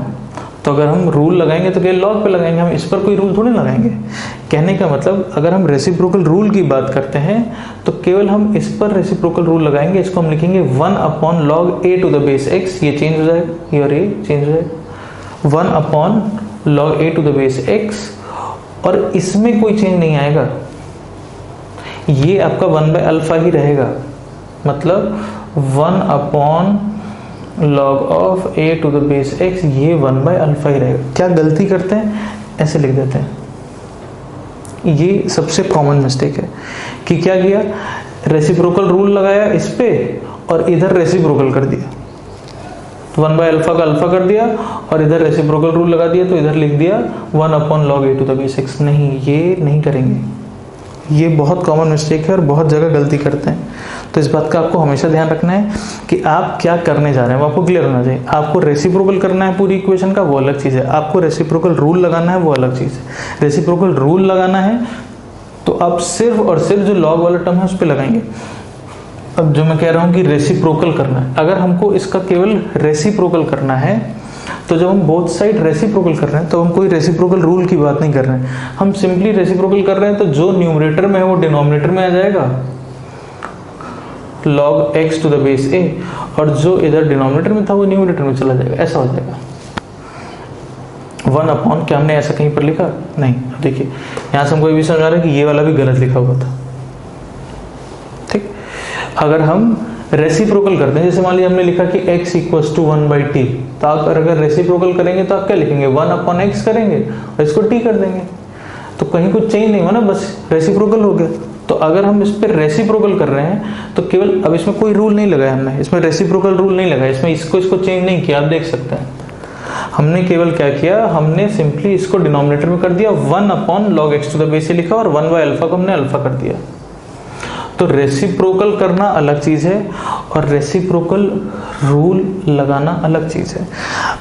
तो अगर हम रूल लगाएंगे तो केवल लॉग पे लगाएंगे, हम इस पर कोई रूल थोड़ी लगाएंगे। कहने का मतलब अगर हम रेसिप्रोकल रूल की बात करते हैं तो केवल हम इस पर रेसिप्रोकल रूल लगाएंगे। इसको हम लिखेंगे 1 upon log a to the base x, ये चेंज हो जाएगा, ये और ये चेंज हो जाएगा, 1 upon log a to the base x, और इसमें कोई चेंज नहीं आएगा, ये आपका 1 बाय अल्फा ही रहेगा, मतलब 1 upon log of a to the base x, ये 1 बाय अल्फा ही रहेगा। क्या गलती करते हैं, ऐसे लिख देते हैं, ये सबसे कॉमन मिस्टेक है कि क्या किया, रेसिप्रोकल रूल लगाया इस पे और इधर रेसिप्रोकल कर दिया, तो 1 बाय अल्फा का अल्फा कर दिया और इधर रेसिप्रोकल रूल लगा दिया, तो इधर लिख दिया 1 upon log a to the base x। नहीं, ये नहीं करेंगे, ये बहुत कॉमन मिस्टेक है और बहुत जगह गलती करते हैं। तो इस बात का आपको हमेशा ध्यान रखना है कि आप क्या करने जा रहे हैं, वो आपको क्लियर होना चाहिए। आपको रेसिप्रोकल करना है पूरी इक्वेशन का, वो अलग चीज़ है, आपको रेसिप्रोकल रूल लगाना है, वो अलग चीज़ है। रेसिप्रोकल रूल लगाना है तो आप सिर्फ और सिर्फ जो लॉग वाला टर्म है उस पर लगाएंगे। अब जो मैं कह रहा हूँ कि रेसिप्रोकल करना है, अगर हमको इसका केवल रेसिप्रोकल करना है तो जब हम बोथ साइड रेसिप्रोकल कर रहे हैं तो हम कोई रेसिप्रोकल रूल की बात नहीं कर रहे हैं, हम सिंपली रेसिप्रोकल कर रहे हैं, तो जो न्यूमरेटर में है वो डिनोमिनेटर में आ जाएगा, log x to the base a, और जो इधर डिनोमिनेटर में था वो न्यूमरेटर में चला जाएगा, ऐसा हो जाएगा। 1 अपॉन, क्या हमने ऐसा कहीं पर लिखा? नहीं। देखिए यहाँ से हमको ये भी समझ आ रहा है कि ये वाला भी गलत लिखा हुआ था। ठीक, अगर हम रेसिप्रोकल करते हैं, जैसे मान लीजिए हमने लिखा कि x equals to 1 by t, तो आप अगर रेसिप्रोकल करेंगे तो आप क्या लिखेंगे, 1 अपॉन x करेंगे और इसको t कर देंगे, तो कहीं कुछ चेंज नहीं हुआ ना, बस रेसिप्रोकल हो गया। तो अगर हम इस पर रेसिप्रोकल कर रहे हैं तो केवल, अब इसमें कोई रूल नहीं लगाया हमने, इसमें रेसिप्रोकल रूल नहीं लगाया, इसमें इसको चेंज नहीं किया, आप देख सकते हैं। हमने केवल क्या किया, हमने सिंपली इसको डिनोमिनेटर में कर दिया, 1 upon log x to the base लिखा और 1 बाय अल्फा को हमने अल्फा कर दिया। तो रेसिप्रोकल करना अलग चीज़ है और रेसिप्रोकल रूल लगाना अलग चीज़ है।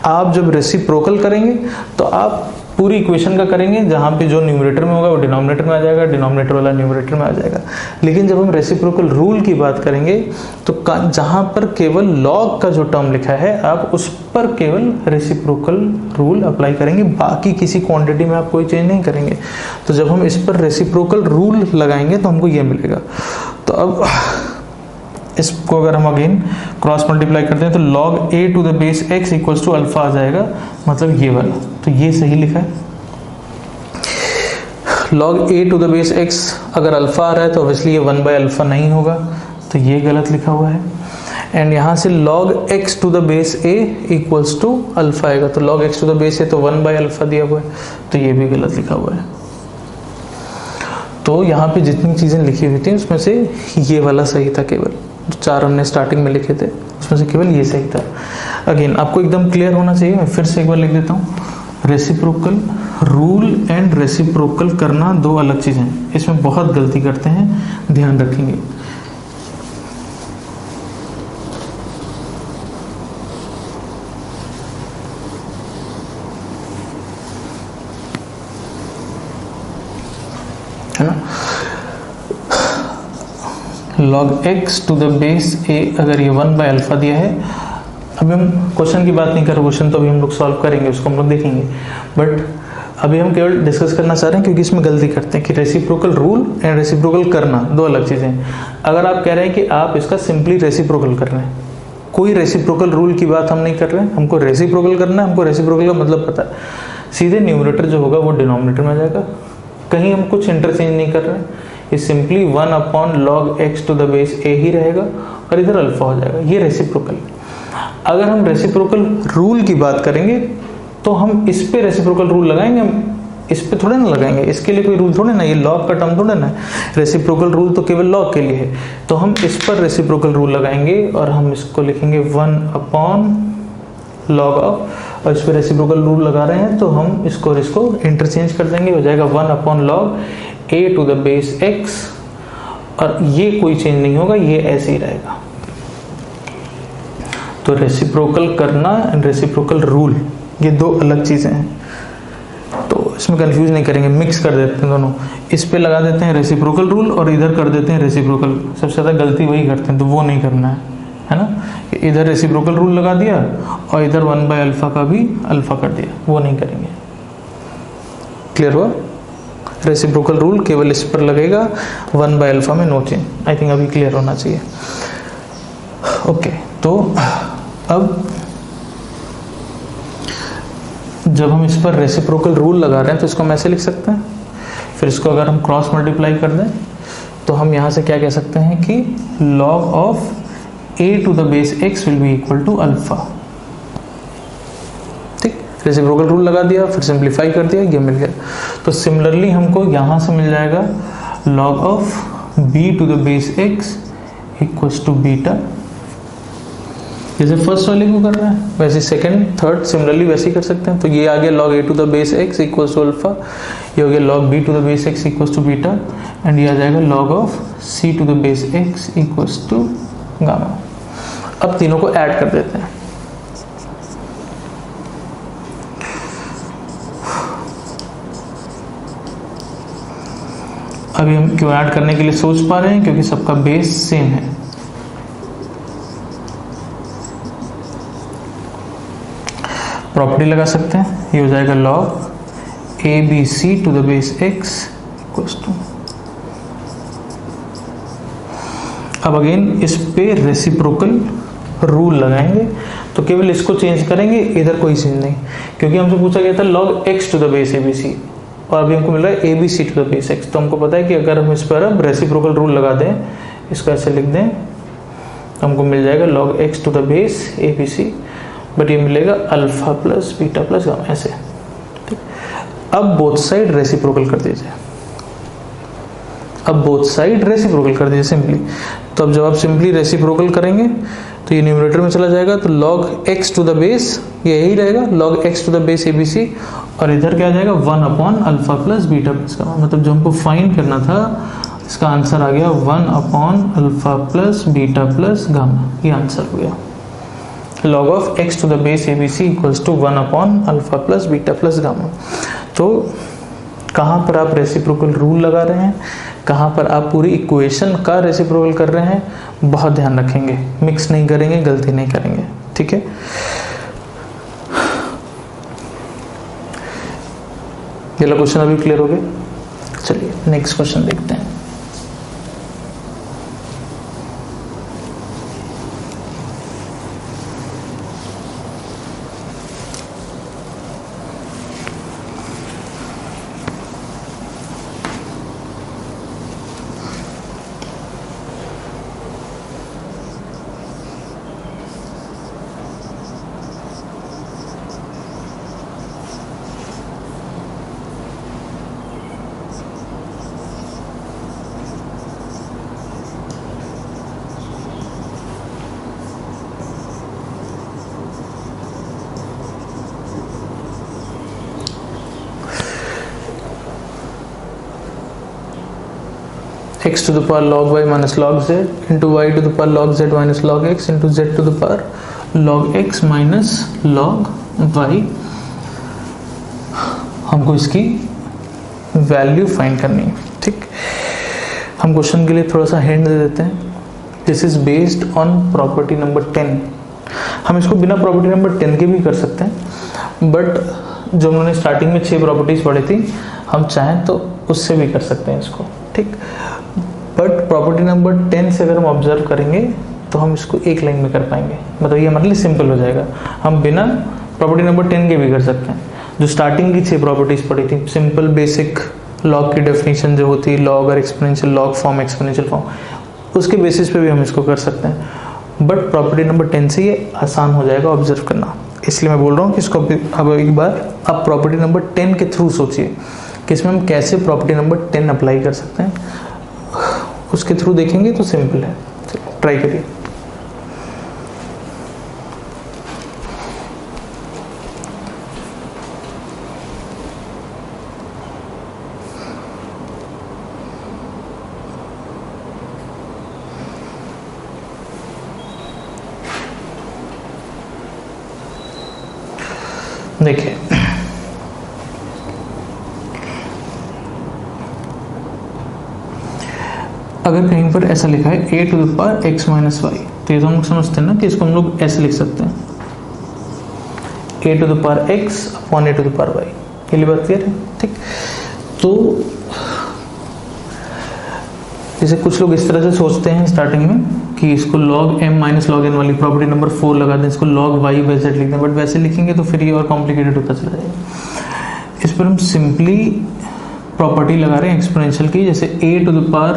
आप जब रेसिप्रोकल करेंगे तो आप पूरी इक्वेशन का करेंगे, जहाँ पे जो न्यूमरेटर में होगा वो डिनोमिनेटर में आ जाएगा, डिनोमिनेटर वाला न्यूमरेटर में आ जाएगा। लेकिन जब हम रेसिप्रोकल रूल की बात करेंगे तो जहाँ पर केवल लॉग का जो टर्म लिखा है आप उस पर केवल रेसिप्रोकल रूल अप्लाई करेंगे, बाकी किसी क्वांटिटी में आप कोई चेंज नहीं करेंगे। तो जब हम इस पर रेसिप्रोकल रूल लगाएंगे तो हमको ये मिलेगा। तो अब इसको अगर हम अगेन क्रॉस मल्टीप्लाई करते हैं तो log a to the base x equals to alpha आ जाएगा, मतलब ये वाला, तो ये सही लिखा है। log a to the base x अगर अल्फा आ रहा है तो ऑब्वियसली ये 1 बाय अल्फा नहीं होगा, तो ये गलत लिखा हुआ है। एंड यहाँ से log x to the base a equals to alpha आएगा, तो log x to the base a तो 1 बाय अल्फा दिया हुआ है, तो ये भी गलत लिखा हुआ है। तो यहाँ पे जितनी चीज़ें लिखी हुई थी उसमें से ये वाला सही था, केवल जो 4 हमने स्टार्टिंग में लिखे थे उसमें से केवल ये सही था। अगेन आपको एकदम क्लियर होना चाहिए, मैं फिर से एक बार लिख देता हूँ, रेसिप्रोकल रूल एंड रेसिप्रोकल करना दो अलग चीज़ें हैं, इसमें बहुत गलती करते हैं, ध्यान रखेंगे। है ना, log x to the base a, अगर ये 1 बाय अल्फा दिया है, अभी हम क्वेश्चन की बात नहीं कर रहे, क्वेश्चन तो अभी हम लोग सॉल्व करेंगे, उसको हम लोग देखेंगे, बट अभी हम केवल डिस्कस करना चाह रहे हैं क्योंकि इसमें गलती करते हैं कि रेसिप्रोकल रूल एंड रेसिप्रोकल करना दो अलग चीज़ें हैं। अगर आप कह रहे हैं कि आप इसका सिंपली रेसिप्रोकल कर रहे हैं, कोई रेसिप्रोकल रूल की बात हम नहीं कर रहे हैं, हमको रेसिप्रोकल करना है, हमको रेसिप्रोकल का मतलब पता है, सीधे न्यूमरेटर जो होगा वो डिनोमिनेटर में आ जाएगा, कहीं हम कुछ इंटरचेंज नहीं कर रहे हैं, ये simply 1/log x to the base a ही रहेगा और इधर अल्फा हो जाएगा, ये रेसिप्रोकल। अगर हम रेसिप्रोकल रूल की बात करेंगे तो हम इस पे रेसिप्रोकल रूल लगाएंगे, हम इस पे थोड़े ना लगाएंगे, इसके लिए कोई रूल थोड़े ना, ये लॉग का टर्म थोड़े ना, रेसिप्रोकल रूल तो केवल लॉग के लिए है, तो हम इस पर रेसिप्रोकल रूल लगाएंगे और हम इसको लिखेंगे 1/log ऑफ, और इस पर रेसिप्रोकल रूल लगा रहे हैं तो हम इसको और इसको इंटरचेंज कर देंगे, हो जाएगा 1/log a to the base x, और ये कोई चेंज नहीं होगा, ये ऐसे ही रहेगा। तो रेसिप्रोकल करना एंड रेसिप्रोकल रूल ये दो अलग चीज़ें हैं, तो इसमें कंफ्यूज नहीं करेंगे, मिक्स कर देते हैं दोनों, इस पे लगा देते हैं रेसिप्रोकल रूल और इधर कर देते हैं रेसिप्रोकल, सबसे ज़्यादा गलती वही करते हैं, तो वो नहीं करना है ना, इधर रेसिप्रोकल रूल लगा दिया और इधर 1/अल्फा का भी अल्फा कर दिया, वो नहीं करेंगे। क्लियर हुआ? रेसिप्रोकल रूल केवल इस पर लगेगा, 1/अल्फा में नो चेंज। आई थिंक अभी क्लियर होना चाहिए। ओके, तो अब जब हम इस पर रेसिप्रोकल रूल लगा रहे हैं तो इसको हम ऐसे लिख सकते हैं, फिर इसको अगर हम क्रॉस मल्टीप्लाई कर दें तो हम यहाँ से क्या कह सकते हैं कि log of a to the base x will be equal to alpha. ठीक, रेसिप्रोकल रूल लगा दिया, फिर सिंप्लीफाई कर दिया, ये मिल गया। तो सिमिलरली हमको यहाँ से मिल जाएगा log of b to the base x equals to beta, जैसे फर्स्ट वाले को कर रहे हैं वैसे सेकंड थर्ड सिमिलरली वैसे ही कर सकते हैं। तो ये आ गया log a to the base x equals to alpha, ये हो गया log b to the base x equals to beta, and ये आ जाएगा log of c to the base x equals to gamma. अब तीनों को ऐड कर देते हैं। अभी हम क्यों ऐड करने के लिए सोच पा रहे हैं, क्योंकि सबका बेस सेम है। प्रॉपर्टी लगा सकते हैं, ये हो जाएगा log abc to the base x equals to, अब अगेन इस पे रेसिप्रोकल रूल लगाएंगे, तो केवल इसको चेंज करेंगे, इधर कोई चेंज नहीं, क्योंकि हमसे पूछा गया था log x to the base abc और अभी हमको मिल रहा है abc to the base x। तो हमको पता है कि अगर हम इस पर अब रेसिप्रोकल रूल लगा दें, इसको ऐसे लिख दें, तो हमको मिल जाएगा log x to the base abc, but ये मिलेगा alpha plus beta plus gamma ऐसे। ठीक, अब बोथ साइड रेसिप्रोकल कर दीजिए, अब बोथ साइड रेसिप्रोकल कर दीजिए सिंपली। तो अब जब आप सिंपली रेसिप्रोकल करेंगे तो ये न्यूमरेटर में चला जाएगा, तो log x to the base ये यही रहेगा log x to the base abc, और इधर क्या आ जाएगा 1/अल्फा प्लस बीटा प्लस गामा। मतलब जो हमको फाइंड करना था इसका आंसर आ गया 1/अल्फा प्लस बीटा प्लस गामा, ये आंसर हो गया। log of x to the base abc equals to 1/अल्फा प्लस बीटा प्लस गामा। तो कहाँ पर आप रेसिप्रोकल रूल लगा रहे हैं, कहाँ पर आप पूरी इक्वेशन का रेसिप्रोकल कर रहे हैं, बहुत ध्यान रखेंगे, मिक्स नहीं करेंगे, गलती नहीं करेंगे। ठीक है, ये वाला क्वेश्चन अभी क्लियर हो गया। चलिए नेक्स्ट क्वेश्चन देखते हैं। x to the power log y minus log z into y to the power log z minus log x into z to the power log x minus log y। हमको इसकी value find करनी है। ठीक, हम question के लिए थोड़ा सा हिंट दे देते हैं। This is based on property number 10। हम इसको बिना प्रॉपर्टी नंबर 10 के भी कर सकते हैं, बट जो हमने स्टार्टिंग में 6 प्रॉपर्टीज पढ़ी थी, हम चाहें तो उससे भी कर सकते हैं इसको, ठीक। बट प्रॉपर्टी नंबर 10 से अगर हम ऑब्जर्व करेंगे तो हम इसको एक लाइन में कर पाएंगे, मतलब ये हमारे लिए सिंपल हो जाएगा। हम बिना प्रॉपर्टी नंबर 10 के भी कर सकते हैं। जो स्टार्टिंग की 6 प्रॉपर्टीज पढ़ी थी, सिंपल बेसिक लॉग की डेफिनेशन जो होती है, लॉग और exponential, log form, exponential form, उसके बेसिस पे भी हम इसको कर सकते हैं। बट प्रॉपर्टी नंबर 10 से ये आसान हो जाएगा ऑब्जर्व करना, इसलिए मैं बोल रहा हूँ कि इसको अब एक बार आप प्रॉपर्टी नंबर 10 के थ्रू सोचिए कि इसमें हम कैसे प्रॉपर्टी नंबर 10 अप्लाई कर सकते हैं, उसके थ्रू देखेंगे तो सिंपल है। ट्राई करिए। देखिए, अगर कहीं पर ऐसा लिखा है a to the power x minus y, तो ये तो हम लोग समझते हैं ना कि इसको हम लोग ऐसे लिख सकते हैं, a to the power x upon a to the power y। ये लिए बात क्लियर है, ठीक। तो जैसे कुछ लोग इस तरह से सोचते हैं स्टार्टिंग में कि इसको log m minus log n वाली प्रॉपर्टी नंबर 4 लगा दें, इसको log y बाई z लिख दें, बट वैसे लिखेंगे तो फिर ये और कॉम्प्लिकेटेड होता चला जाएगा। इस पर हम सिंपली प्रॉपर्टी लगा रहे हैं एक्सपोनेंशियल की, जैसे a to the power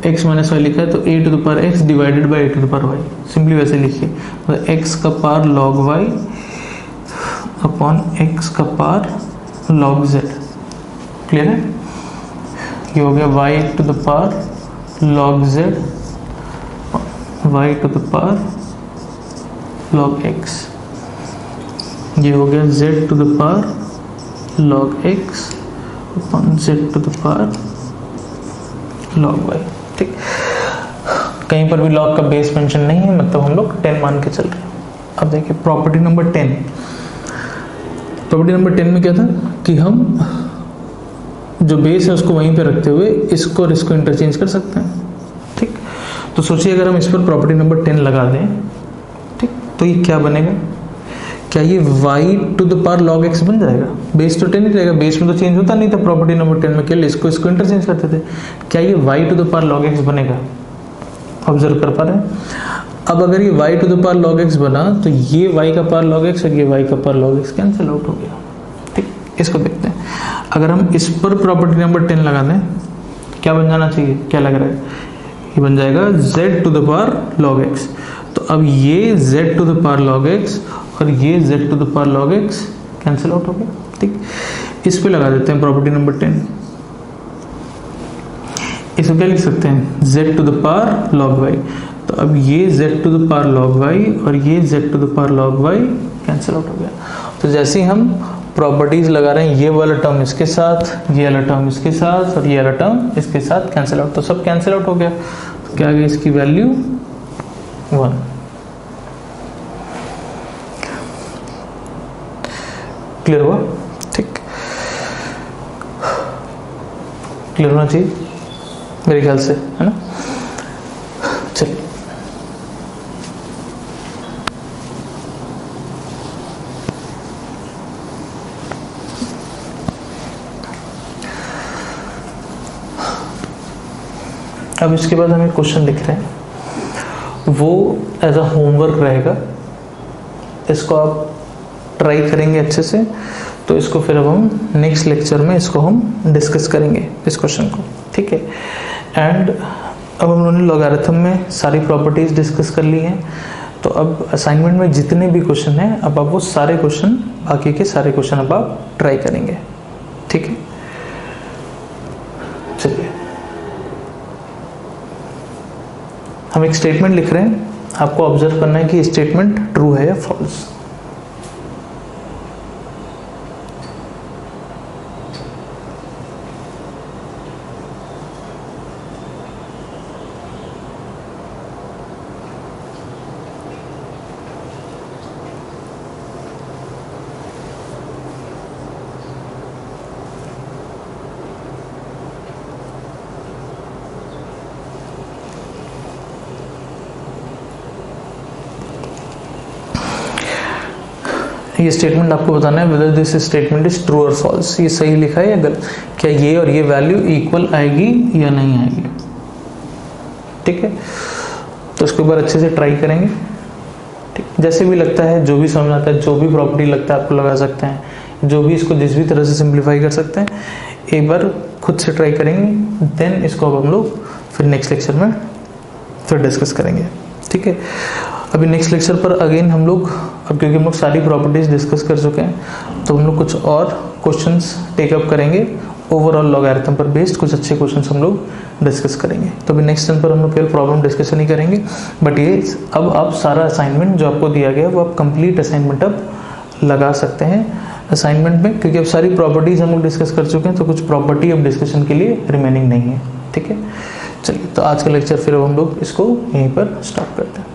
x minus y लिखा है तो a to the power x divided by a to the power y, simply वैसे लिखिए, मतलब x का power log y upon x का पावर log z। क्लियर है? ये हो गया y to the power log z, y to the power log x, ये हो गया z to the power log x upon z to the power log y, ठीक। कहीं पर भी log का बेस मेंशन नहीं है, मतलब हम लोग 10 मान के चल रहे हैं। अब देखिए प्रॉपर्टी नंबर 10, प्रॉपर्टी नंबर 10 में क्या था कि हम जो बेस है उसको वहीं पे रखते हुए इसको और इसको इंटरचेंज कर सकते हैं, ठीक। तो सोचिए अगर हम इस पर प्रॉपर्टी नंबर 10 लगा दें, ठीक, तो ये क्या बनेगा? क्या ये y to the power log x बन जाएगा? बेस तो 10 ही रहेगा, बेस में तो चेंज होता नहीं था प्रॉपर्टी नंबर 10 में, केवल इसको इसको इंटरचेंज करते थे। क्या ये y to the power log x बनेगा? ऑब्जर्व कर पा रहे हैं? अब अगर ये y to the power log x बना तो ये y का पावर log x और ये y का power log x cancel out हो गया, ठीक। इसको देखते हैं, अगर हम इस पर प्रॉपर्टी नंबर 10 लगा दें, क्या बन जाना चाहिए? क्या लग रहा है? ये बन जाएगा z to the power log x। तो अब ये z to the power log x और ये z to the power log x cancel out हो गया, ठीक। इस पे लगा देते हैं प्रॉपर्टी नंबर 10, इसको क्या लिख सकते हैं? z to the power log y। तो अब ये z to the power log y और ये z to the power log y cancel out हो गया। तो जैसे ही हम प्रॉपर्टीज लगा रहे हैं, ये वाला टर्म इसके साथ, ये वाला टर्म इसके साथ और ये वाला टर्म इसके साथ कैंसिल आउट, तो सब कैंसिल आउट हो गया। तो क्या आ गया इसकी वैल्यू? 1। क्लियर हुआ? ठीक, क्लियर होना चाहिए मेरे ख्याल से, है ना? चलिए अब इसके बाद हम एक क्वेश्चन लिख रहे हैं, वो एज अ होमवर्क रहेगा, इसको आप ट्राई करेंगे अच्छे से, तो इसको फिर अब हम नेक्स्ट लेक्चर में इसको हम डिस्कस करेंगे इस क्वेश्चन को, ठीक है। एंड अब हम लोगों ने लॉगरिथम में सारी प्रॉपर्टीज डिस्कस कर ली हैं, तो अब असाइनमेंट में जितने भी क्वेश्चन हैं अब आप वो सारे क्वेश्चन, बाकी के सारे क्वेश्चन अब आप ट्राई करेंगे, ठीक है। चलिए हम एक स्टेटमेंट लिख रहे हैं, आपको ऑब्जर्व करना है कि स्टेटमेंट ट्रू है या फॉल्स। ये स्टेटमेंट आपको बताना है whether this statement is true और फॉल्स, ये सही लिखा है या गलत, क्या ये और ये वैल्यू इक्वल आएगी या नहीं आएगी। ठीक है, तो इसको एक बार अच्छे से ट्राई करेंगे। ठीक, जैसे भी लगता है, जो भी समझ आता है, जो भी प्रॉपर्टी लगता है आपको लगा सकते हैं, जो भी इसको जिस भी तरह से सिंप्लीफाई कर सकते हैं, एक बार खुद से ट्राई करेंगे, देन इसको अब हम लोग फिर नेक्स्ट लेक्चर में फिर डिस्कस करेंगे। ठीक है, अभी नेक्स्ट लेक्चर पर अगेन हम लोग, अब क्योंकि हम लोग सारी प्रॉपर्टीज डिस्कस कर चुके हैं, तो हम लोग कुछ और क्वेश्चंस टेकअप करेंगे, ओवरऑल लॉगरिथम पर बेस्ड कुछ अच्छे क्वेश्चंस हम लोग डिस्कस करेंगे। तो अभी नेक्स्ट टाइम पर हम लोग केवल प्रॉब्लम डिस्कशन ही करेंगे, बट ये अब आप सारा असाइनमेंट जो आपको दिया गया है वो आप कंप्लीट असाइनमेंट अब लगा सकते हैं असाइनमेंट में, क्योंकि अब सारी प्रॉपर्टीज हम लोग डिस्कस कर चुके हैं, तो कुछ प्रॉपर्टी अब डिस्कशन के लिए रिमेनिंग नहीं है। ठीक है, चलिए तो आज का लेक्चर फिर अब हम लोग इसको यहीं पर स्टॉप करते हैं।